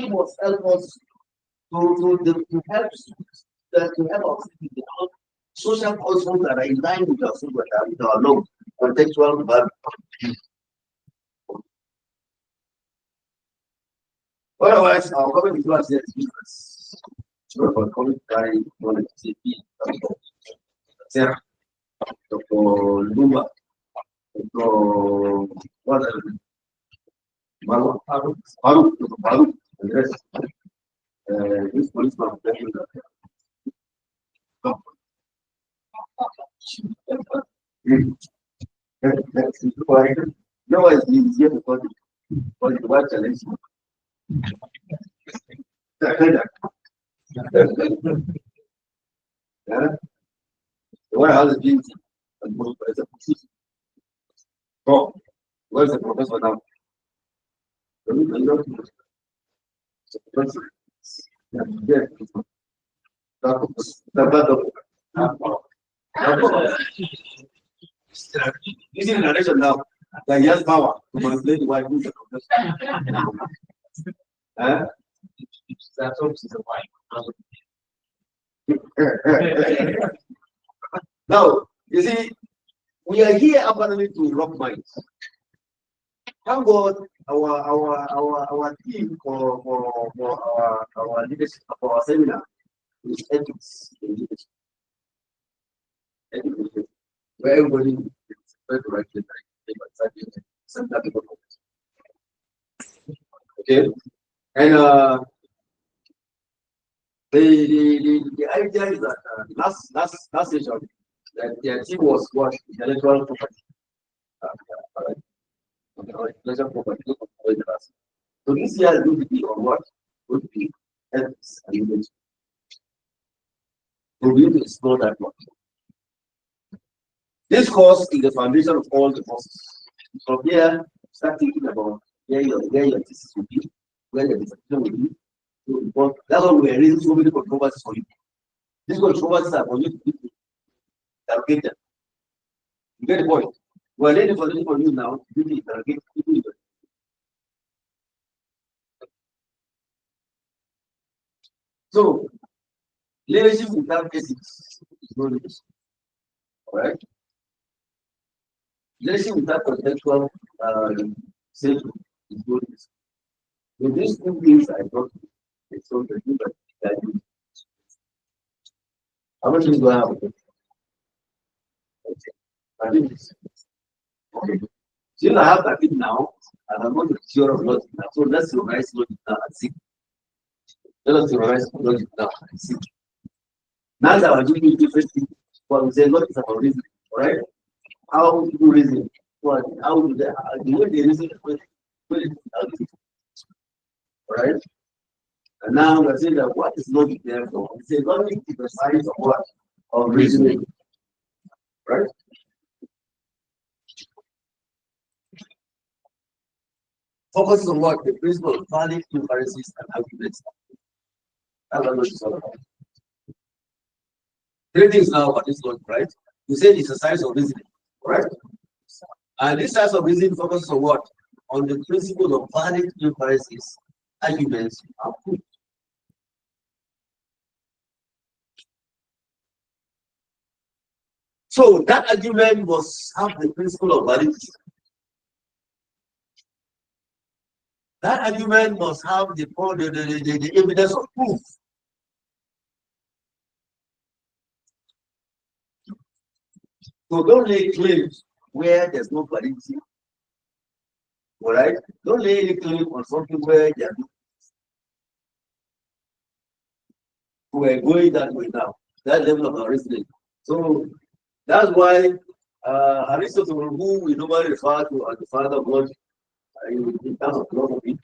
must help us to help us develop social constructs that are in line with our law, contextual value. Otherwise, our government is not yet business. Sure, but coming by knowledge, Sarah, Dr. Lumba, Dr. what Baru, and the rest. This policeman telling that's why no one is easier because the white challenge. Yeah, the White House is being and most as a position. Oh, where's the professor now? Yeah, Of course, using narration now, like he has power to manipulate the wife. Huh? That's obviously the wife. Now, you see, we are here apparently to rock minds. Thank God our team for our leadership for our seminar is ethics in leadership. Ethics, where everybody is very corrected, some type of okay. And the idea is that last session that the team was what intellectual property. Intellectual property. So this year is going to be on what? Going to be ethics and leadership. So we need to explore that one. This course is the foundation of all the courses. From here, start thinking about where your thesis will be, where your dissertation will be. So, that's why we are raising so many controversies for you. These controversies are for you to interrogate them. You get the point? We are ready for this for you now. You need to interrogate people. So, leadership without ethics is no leadership. Alright? Leadership without contextual safety is no leadership. So, these two things I brought to you. So, the thing that you how much is going to happen? Okay. I think it's okay. So I have that thing now, and I'm not sure of logic now. So let's summarize logic now and see. Let us summarize logic now and see. Now that I'm giving you different things, but we say logic is about reasoning, all right? How do you reason? What? How do they? The way they reason, all right? And now we're saying that what is logic there for? We say logic is the science of what? Of reasoning, right? Focus on what? The principle of valid inferences and arguments. That's what logic is all about. Three things now about this logic, right? You said it's a science of reasoning, right? And this science of reasoning focuses on what? On the principle of valid inferences, arguments, and proof. So that argument must have the principle of validity. That argument must have the evidence of proof. So don't lay claims where there's no validity. All right? Don't lay any claim on something where there's no. We're going that way now. That level of our reasoning. So that's why Aristotle, who we normally refer to as the father of logic, in terms of philosophy,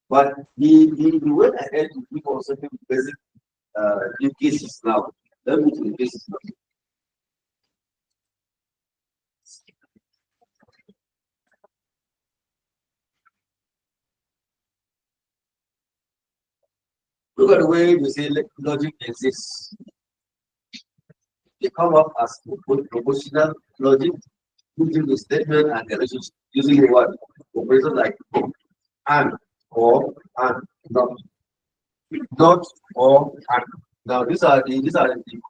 but he went ahead to give us certain basic cases now. Let me to the cases now. Look at the way we say logic exists. They come up as propositional logic, using the statement and the relationship, using the word operators like and or and not or and. Now these are the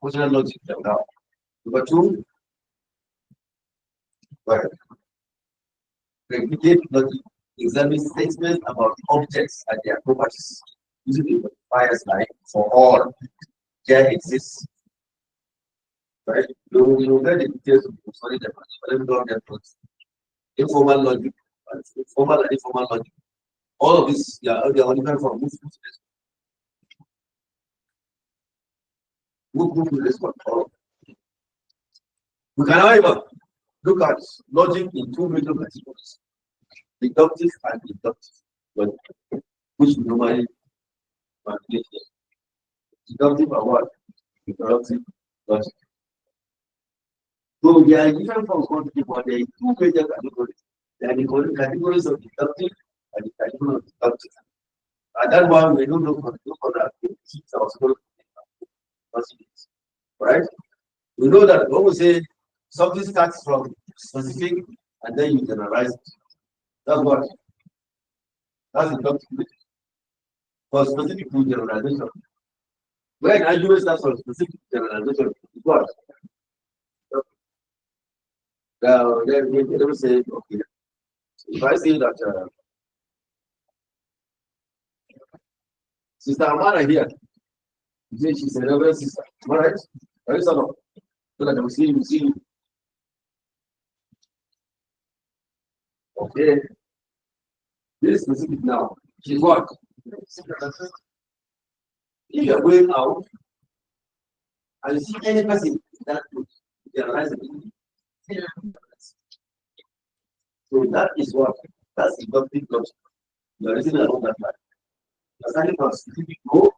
propositional logic now. Number two, right. Replicate logic examines statements about objects and their properties, using the bias like for all there exists. Right? You get the details of study them, but let me go on their thoughts. Informal logic, formal and informal logic. All of this, they are only from who respond. We can however look at logic in two major categories, deductive and inductive logic, which we normally manipulate here. Deductive are what? Deductive logic. So they are different from quantitative, but there are two major categories. There are the categories of deductive and the category of deductive. And that one we don't look for that. It's our school. Right? We know that when we say something starts from specific and then you generalize it. That's what that's the topic for specific to generalization. When argument starts from specific generalization, it's what? Then we say, okay, if I say that Sister Amara here, you say she's a reverend sister, am I right? Right, son of? So that we see you. Okay, this is specific now. She's what? If you're going out and you see any person that would generalize it, so that is what? That's the topic of you are listening about that part. You're starting from specific goal.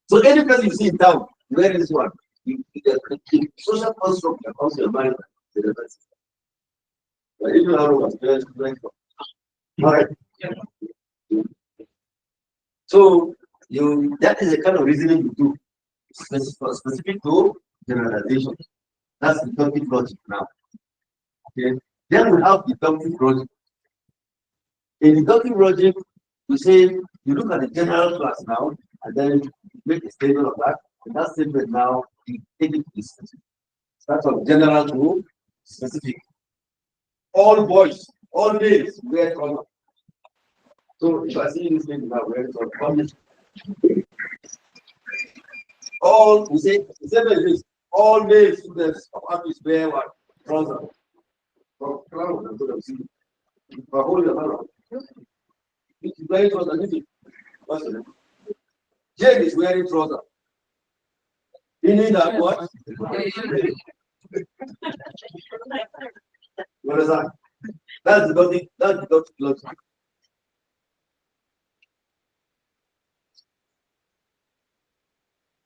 So any person you see in town, where is one? The social construct that comes to your mind, the person. But even how was very all right. So you that is the kind of reasoning you do. Specific to generalization. That's the topic logic now. Okay. Then we have the topic logic. In the topic logic, we say you look at the general class now, and then you make a statement of that. And that statement now you take it to the specific. Start from general to specific. All boys, all males wear color. So if I see this thing now, wear color. All we say this. All male students of armies wear what? Trousers. It's wearing trousers. Jane is wearing trousers. Meaning that what? You understand? That's the logic.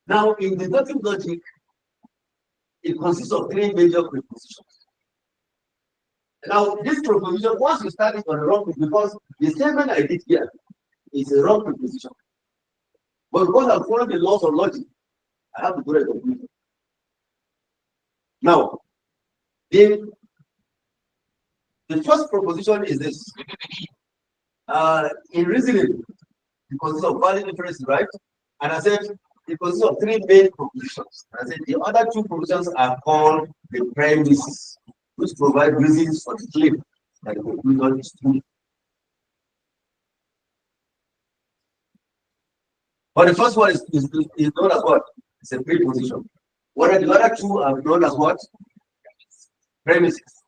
Now, in the deductive logic, it consists of three major prepositions. Now, this preposition, once you start it on the wrong, because the statement I did here is a wrong preposition. But because I'm following the laws of logic, I have to put a conclusion. Now, the first proposition is this. In reasoning, it consists of valid inference, right? And I said it consists of three main propositions. I said the other two propositions are called the premises, which provide reasons for the claim that the conclusion is true. But the first one is known as what? It's a preposition. What are the other two are known as what? Premises.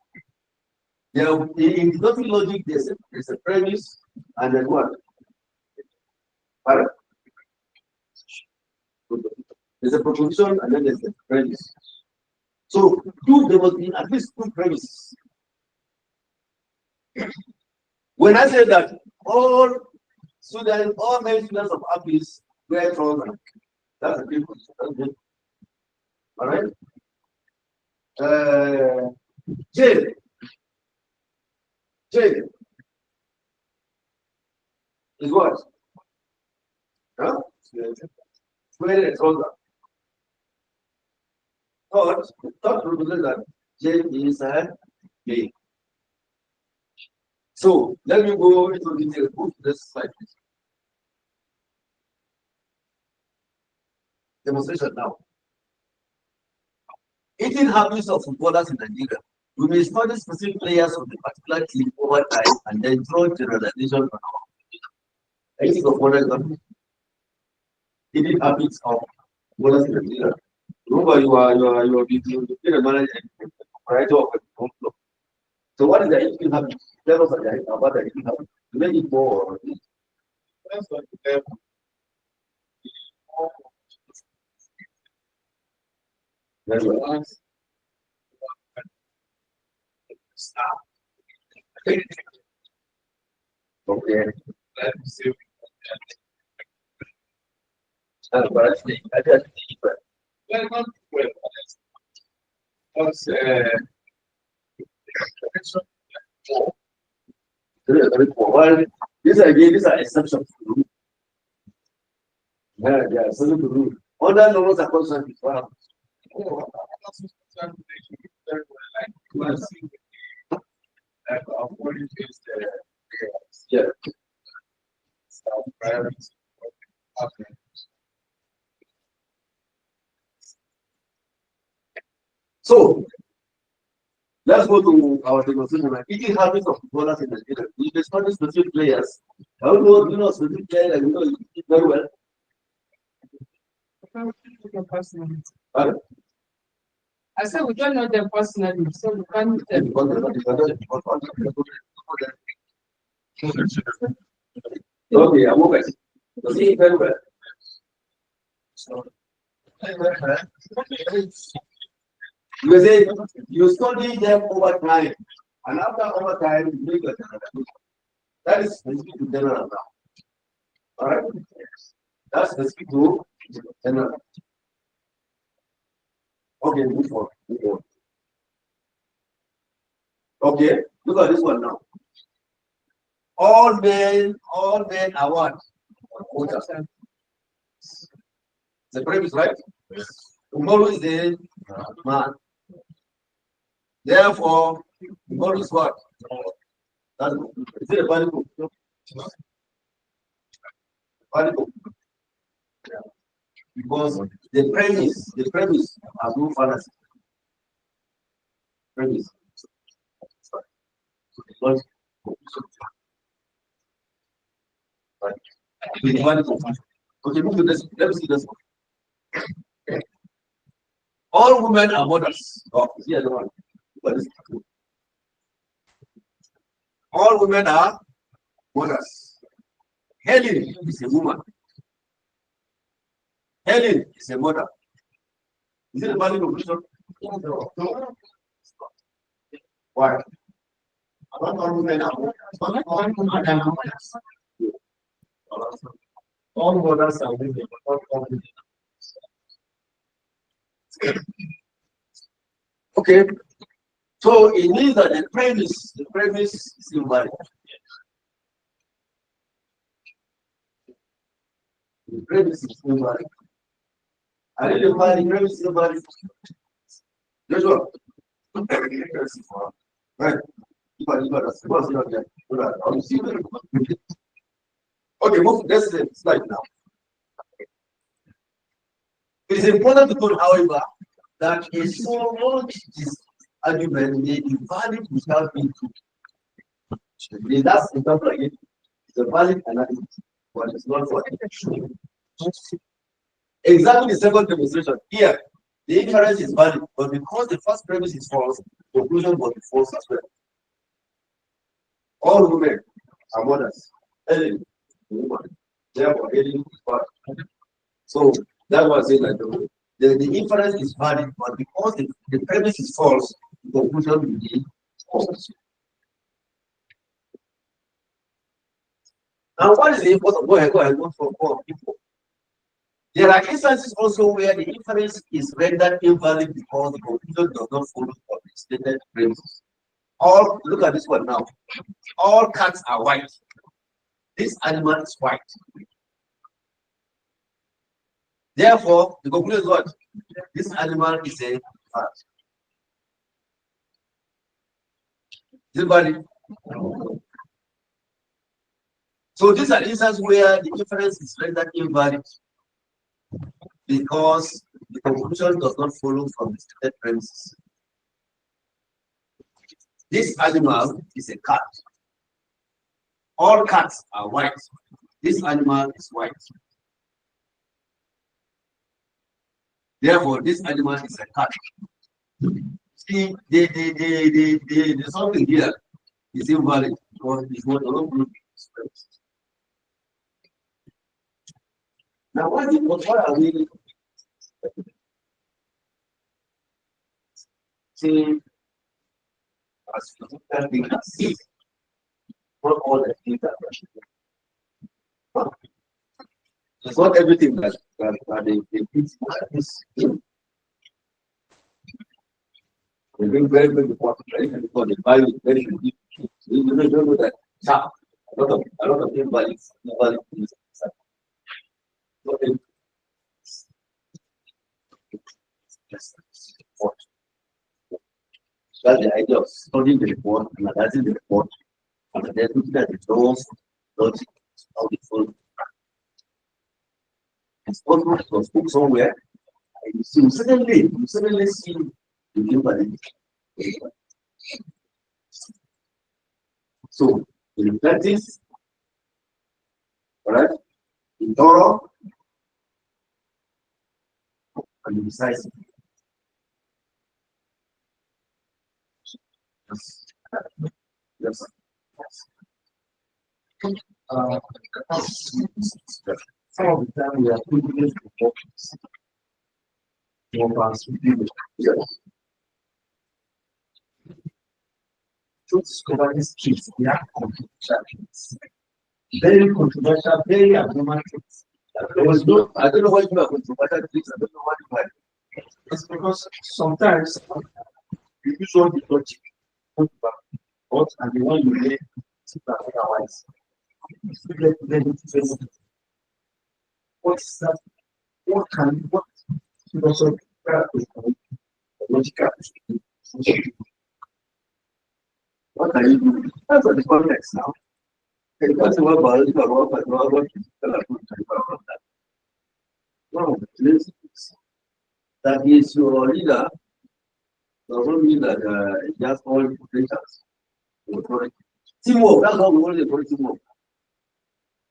Now, in deductive logic, there's a premise and then what? Pardon? There's a proposition and then there's a premise. So there must be at least two premises. When I say that all male students of Apis wear trousers, that's a preposition. That's good. All right. Jane is what? Huh? Wearing a trouser. Third proposition that Jane is a gay. So let me go into detail. Move to this slide. Demonstration now. Eating habits of footballers in Nigeria. We may study specific players of the particular team over time and then draw generalization on our eating of footballers. Eating habits of footballers in Nigeria. Remember, you are being a manager and operator of a home club. So what is the eating habit? Tell us about the eating habit. To make it more. Okay. But I just well, these are exceptions to the rule. Yeah, exceptions to the rule. Under normal circumstances, Yeah. So let's go to our demonstration. Eating habits of footballers in Nigeria. We discuss specific players. I don't know, you know, specific players, and you know, you eat very well. Pardon? I said we don't know them personally, so we can't tell. Okay, I'm okay. Does he eat very well? You say you study them over time, and after over time, you make a general. That is specific to general now. All right? That's specific to general. Okay, move on. Move on. Okay, look at this one now. All men are what? Voters. The premise, right? Tomorrow is the man. Therefore, tomorrow is what? That's, is it a valid book? Valid book. Because the premise has no fallacy. Premise. Because it's valid book. Okay, move to this. Let me see this one. All women are mothers. Oh, yeah, the one. But it's true. All women are mothers. Helen is a woman. Helen is a mother. Is it a valid conclusion? No. Why? All women are mothers. All mothers are women. Not all women. Okay. So it means that the premise is invalid. The premise is invalid. I didn't find the premise invalid. That's what. Right. Okay, move. Let's slide now. It is important to note, however, that a so much this argument may be valid without being true. That's the top again. It's a valid analysis, but it's not for true. Exactly the second demonstration. Here, the inference is valid, but because the first premise is false, the conclusion must be false as well. All women are mothers. Ellen is a woman. Therefore, Ellen is bad. So that was it. Like the inference is valid, but because the premise is false, the conclusion will be false. Now, what is the important? Go ahead, go for people. There are instances also where the inference is rendered invalid because the conclusion does not follow from the stated premise. Look at this one now. All cats are white. This animal is white. Therefore, the conclusion is what? This animal is a cat. Is it valid? So these are instances where the inference is rendered invalid because the conclusion does not follow from the stated premises. This animal is a cat. All cats are white. This animal is white. Therefore, this animal is a cat. See, the something here is invalid because it's not alone group. Now, what are we saying as physical things? Not all the things that it's not everything that they fix this. They bring very important right? Because they value it very deep. You don't know that a lot of invalid things. So, That's the idea of studying the report, analyzing the report, and then looking at the doors, logic, how the phone. It's possible it was put somewhere. And you suddenly see the new validity. So, in practice, all right, in thorough and decisive. Yes. Yes. Uh, some of the time we are privileged to focus more past people. Yes. To discover these kids, they are controversial kids. Very controversial, very abnormal kids. There was no, I don't know why you are controversial kids, I don't know why. It's because sometimes you use all the logic, but and the one you lay, otherwise. What's that? What philosophy logical? What are you doing? That's what the context now. And that's what biological work, about that. One of the places that is your leader doesn't mean that just all potentials. Teamwork, that's what we want to call teamwork.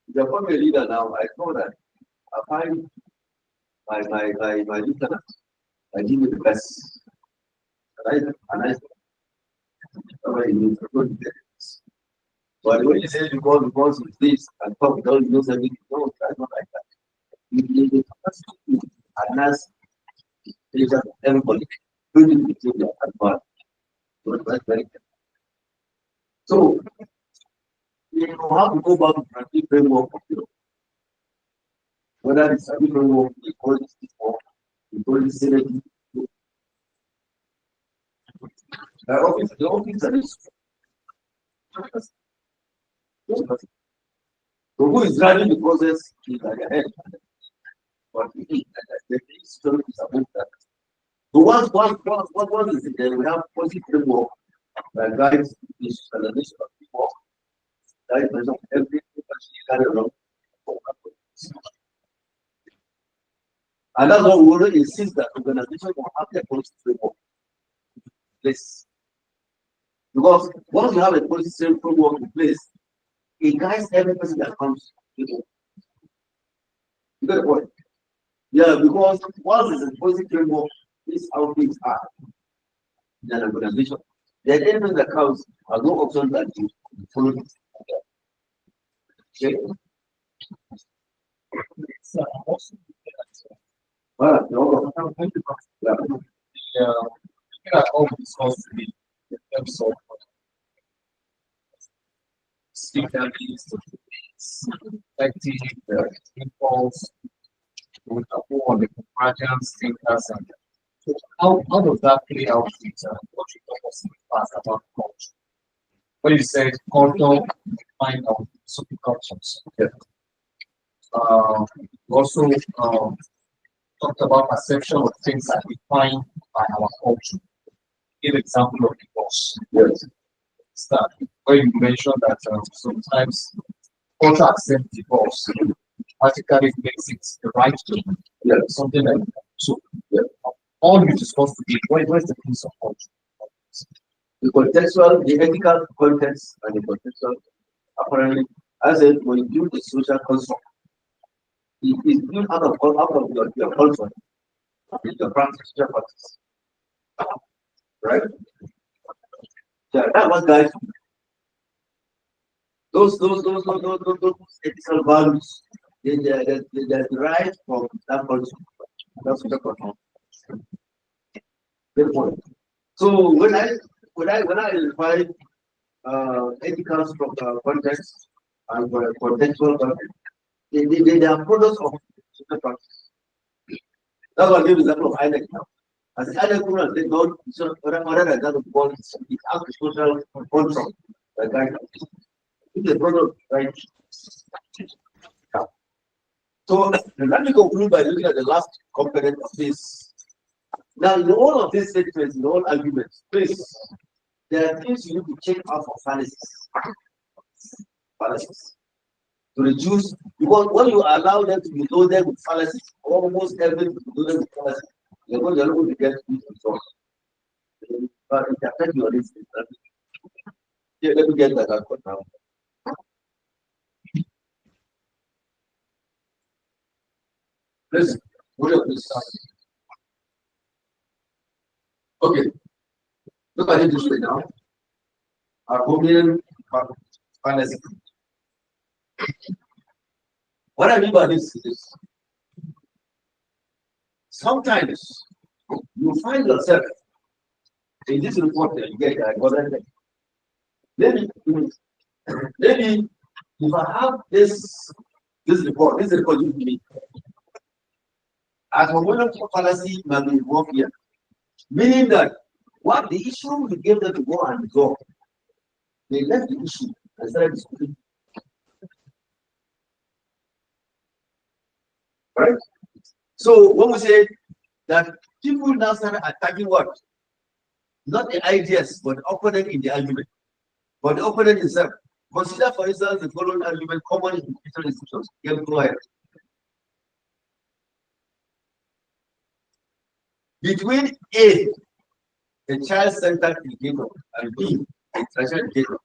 If you're a leader now, I know that I find my lieutenant, I give you the best. And I but when you say because of this and talk don't use everything, no, that's not like that. You need the capacity and that's everybody building the team at one. So that's very good. So you know how to go about the practice framework of you. Whether it's a framework, we call it before, we call it synergy. The office that is so who is driving the process is at the head. But the story is about that. So what is it? Then we have positive framework that guides this analysis of people, guides measure everything actually carry along. And that's what we want to insist that organization will have their policy framework. Place. Because once you have a policy framework in place, it guides every person that comes to you. You get the point? Yeah, because once there's a policy framework, this is how things are in an organization. Then anything that comes has no option that you follow it. Okay. So also no. Yeah. Looking at all this costs to be in terms of signals, effective impulse, with a whole on the convergence thinkers and so how does that play out with what you talk us in the past about culture? When you said culture define our social cultures. Yeah. Also talked about perception of things that are defined by our culture. Give example of divorce. Yes. Start where you mentioned that sometimes culture accepts divorce, practically makes it the right thing. Yeah. Something like that. So yeah. All you discussed today, where's the piece of culture? The contextual, the ethical context, and the contextual apparently, as I said, when you do the social construct, it is built out of your culture, your practice, your practice. Right? Yeah, that was guys. Those ethical values, they're derived from that culture. That's what culture. Good point. So when I define ethical context and contextual context, they are products of social practice. That's what I give example of INEC now. As the INEC program, they don't other than that of policy, it has the social control. It's a product, right? So let me conclude by looking at the last component of this Now, in all of these statements, in all arguments, please, there are things you need to check out for fallacies. Fallacies. To reduce, because when you allow them to be loaded with fallacies, almost everything to be loaded with fallacies, you're going to get good results. But it affects your listening. Yeah, let me get that out now. Listen, what are this? Okay, look at it this way now. Argonian fallacy. What I mean by this is sometimes you find yourself in this report that you get maybe maybe if I have this report you give me, as a model fallacy may be involved here, meaning that what the issue we gave them to go and resolve, they left the issue and started discussing. Right? So when we say that people now started attacking what? Not the ideas, but the opponent in the argument. But the opponent itself. Consider, for instance, the following argument common in different institutions. Go ahead. Between A, the child-centered educator, and B, the traditional educator,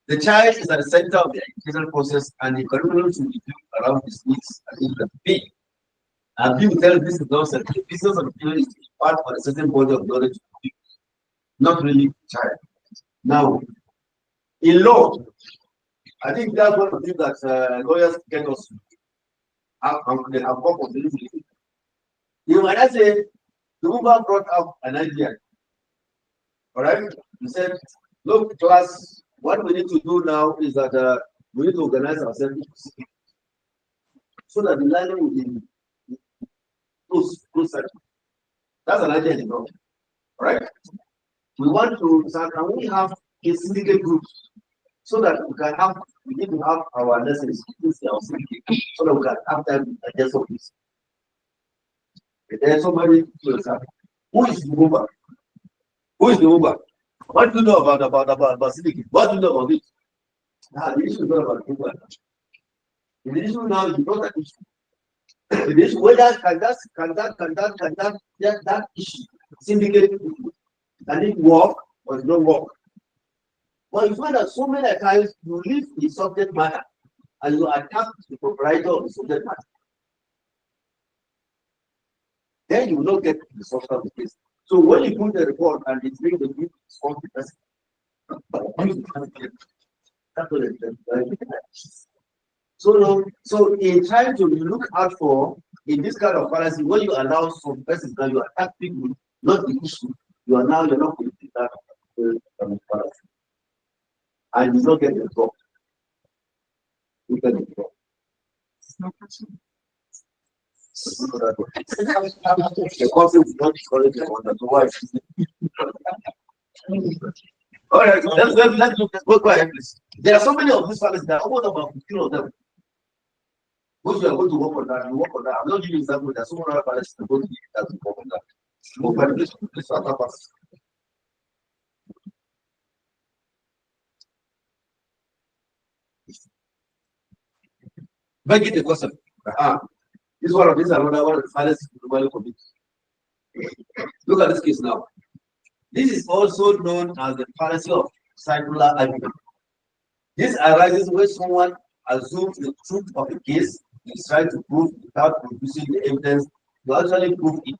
the child is at the center of the educational process, and the curriculum should be built around his needs and interests. B, and B will tell this is nonsense. The business of the student is to part of a certain body of knowledge, not really the child. Now, in law, I think that's one of the things that lawyers get us. They have come for the you might not say the woman brought up an idea. All right, he said, "Look, class, what we need to do now is that we need to organize ourselves so that the learning will be close. That's an idea, you know. All right, we want to. So can we have a syndicate group so that we need to have our lessons so that we can have time to digest all this. There's somebody who is the woman? Who is the woman? What do you know about syndicate? What do you know about it? Now the issue is not about the woman. The issue now is not an issue. The issue whether can that issue syndicate can it work or it don't work? But you find that so many times you leave the subject matter and you attack the proprietor of the subject matter. Then you will not get the source of the case. So when you put the report and it's being the people response the person, so in trying to look out for in this kind of policy, when you allow some persons that you attack people, not the issue, you're not going to that policy. And you don't get the result. You get the result. The concept is not correct on the wife. All right, let's go ahead, please. There are so many of these fallacies that almost about 15 of them. Once you are going to work on that, you work on that. I'm not giving example. There are so many other fallacies that going to work on that. So, but please attack us. But get the question. This one of these another one of the fallacies globally commit. Look at this case now. This is also known as the fallacy of circular argument. This arises when someone assumes the truth of a case is trying to prove without producing the evidence to actually prove it.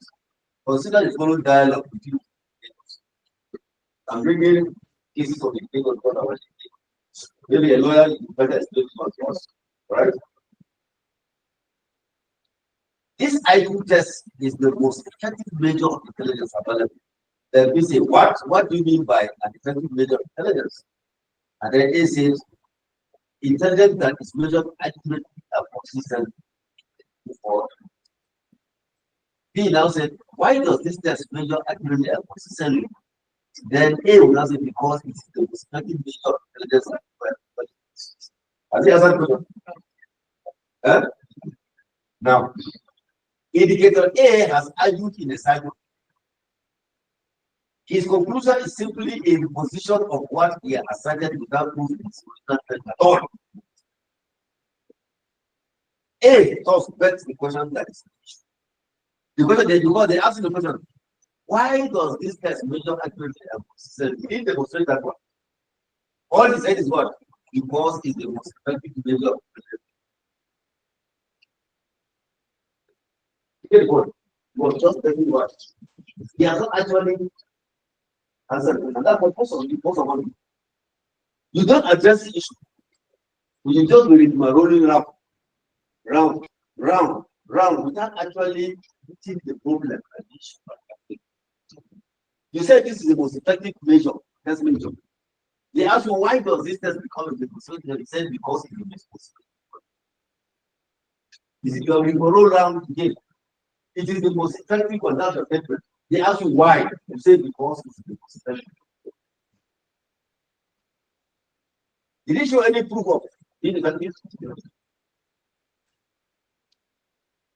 Consider the following dialogue between I'm bringing cases of the case of God. Maybe a lawyer is better explain to us, right? This IQ test is the most effective measure of intelligence available. Then we say, what do you mean by an effective measure of intelligence? And then it says, intelligence that is measured accurately and consistently. B now said, why does this test measure accurately and consistently? Then A will now say, because it's the most effective measure of intelligence. Has he answered the question? Now, indicator A has argued in a cycle. His conclusion is simply a position of what he has asserted without proving his original claim at all. A thus begs the question that is the question they ask the question, why does this test measure accurately and consistently? He didn't demonstrate that one. All he said is what? Because it's the most effective measure of the point. He was just telling what he has not actually answered, and that's what most of you. You don't address the issue. You just be rolling round, round, without actually hitting the problem and the issue. You said this is the most effective measure, test measure. They ask you, why does this test become a responsibility? He said because it's a responsibility. Is it going to roll around again? It is the most effective for that paper. They ask you why. You say because it's the most effective. Did he show any proof of ineffective?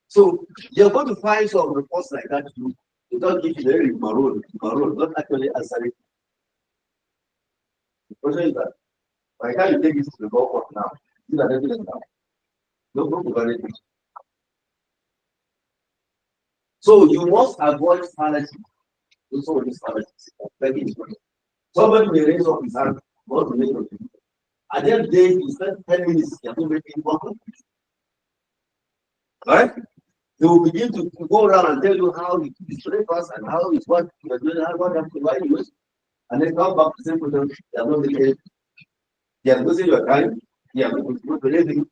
So you're going to find some reports like that too. You don't give very maroon, not actually answering. The question is that by the time you take it to the golf court now, these are evidence now. No proof of anything. So you must avoid fallacy. Also, this fallacy. Somebody may raise up his hand, want to make a thing. At the end of the day, you spend 10 minutes, you are not making one conclusion. Right? They will begin to go around and tell you how it is breakfast and how it's what you are doing, how what happened, why you use, and then come back to the same question. They are not really, they are losing your time, they are not believing,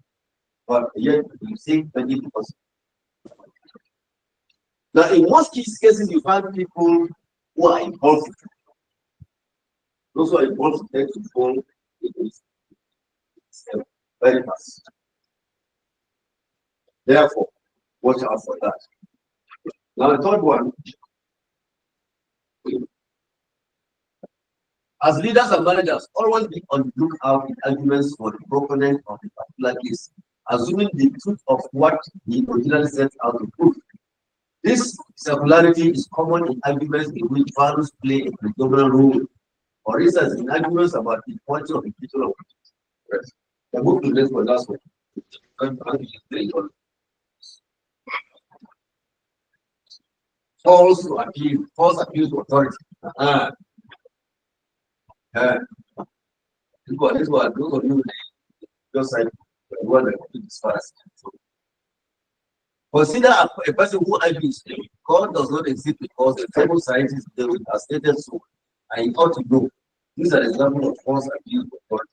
but yet you see 20%. Now, in most cases, you find people who are involved. Those who are involved tend to fall very fast. Therefore, watch out for that. Now, the third one. As leaders and managers, always be on the lookout in arguments for the proponent of a particular case, assuming the truth of what he originally set out to prove. This circularity is common in arguments in which values play a predominant role. For instance, in arguments about the quality of the title of the the book to this for last one. False appeal to authority. This one, those of you just like one that is fast. Consider a person who argues God does not exist because the famous scientists have stated so, and you ought to know. These are examples of false appeal to authority.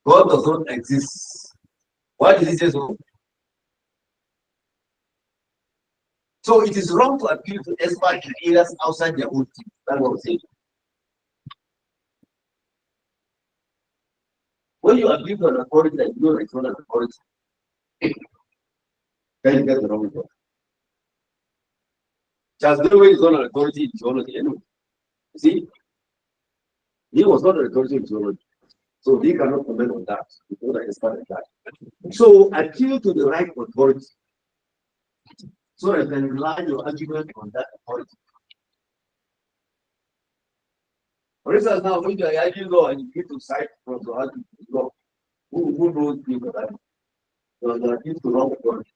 God does not exist. Why did he say so? So it is wrong to appeal to experts in areas outside their own team. That's what I'm saying. When you appeal to an authority that you know it's not an authority, then you get the wrong one. Charles Darwin is not an authority in geology anyway. You see, he was not an authority in geology, so he cannot comment on that. He's not an expert in that. So appeal to the right authority, so that you can rely your argument on that authority. For instance, now when you are arguing law and you need to cite from the argument law, who knows you for that? You are appeal to wrong authority.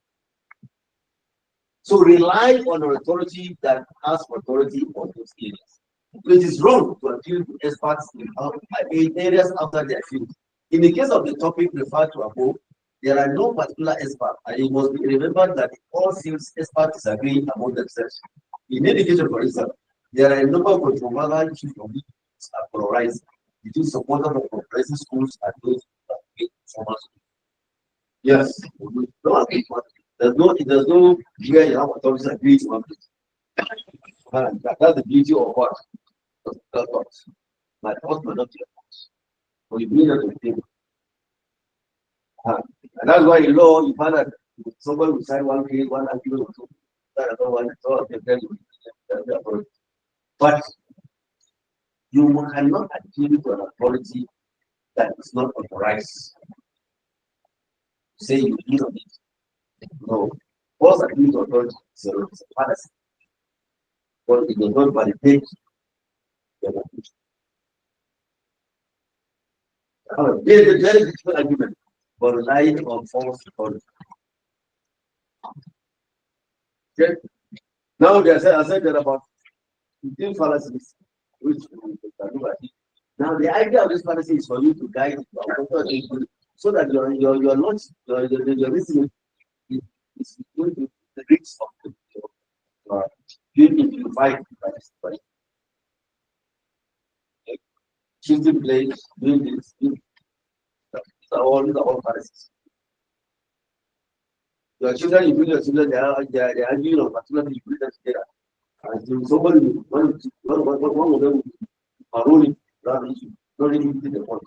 So rely on an authority that has authority on those areas. It is wrong to appeal to experts in areas outside their field. In the case of the topic referred to above, there are no particular experts, and it must be remembered that all fields experts disagree among themselves. In education, for instance, there are a number of controversial issues on which are polarized between supporters of progressive schools and those who are formal schools. Yes, there's no where you have authorities agree to one place. That's the beauty of what? Thoughts. My thoughts may not be your thoughts. So you bring them to the table. And that's why in law you find that somebody will sign one case, one argument or something. But you cannot appeal to an authority that is not authorized. Say you need on it. No. False appeal to authority is a fallacy. but it does not validate their conclusion. There is a very difficult argument for relying on false authority. Okay. Now I said that about 15 fallacies, which we can do at it. Now the idea of this fallacy is for you to guide so that your not your reasoning is going to the reach of being implied by this question. Choosing place, doing this, these are all fallacies. Your children, you bring your children, they are arguing on particular things, you bring them together. And somebody, one of them are rolling rather than not really hitting the point.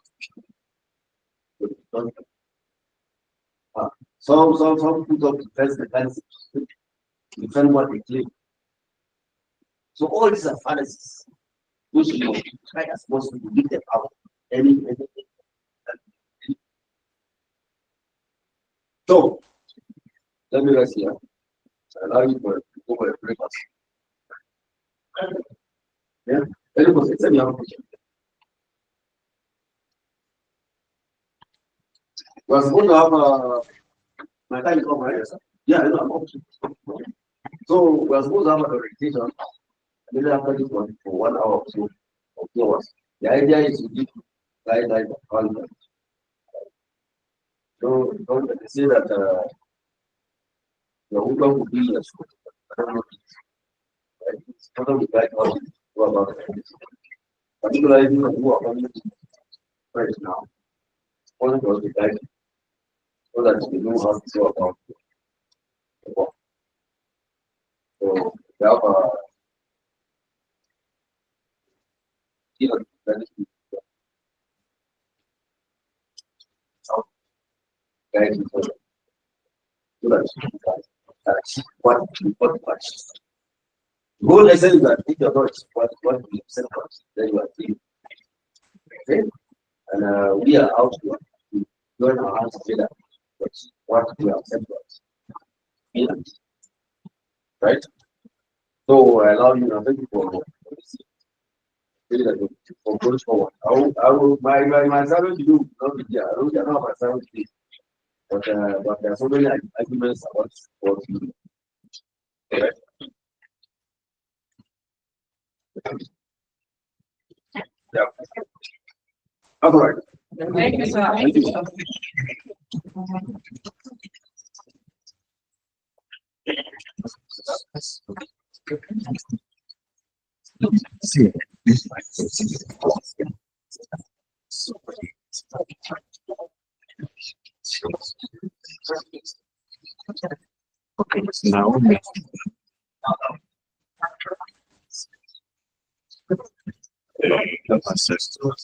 Some put up defense mechanisms to defend what they claim. So all these are fallacies, which you know, try as possible to get them out. Anything. So let me rest here. Allow you for over a breakfast. Yeah, very much. It's a young question. We're supposed to have my time is up, right? Yeah, I know. I'm up. So we're supposed to have an orientation. Maybe after this one for 1 hour or so, of 2 hours. The idea is to give guidelines of content. So don't say that the woman will be a school. It's not only guide how to go about it. Particularly who are coming right now. One was the guide so that we know how to go about the work. So we have a that is guide so that what questions. The whole lesson is that if you're not what we send us, then you are free. Okay? And we are out to join our hands together. That's what we have sent us. Yeah. Right? So I allow you now. Thank you for going forward. I will my assignment to you not be here. I don't know my assignment to but there are so many arguments about what you do. Okay. Yeah. All right. Thank you, sir. Thank you. See, okay, now the ancestors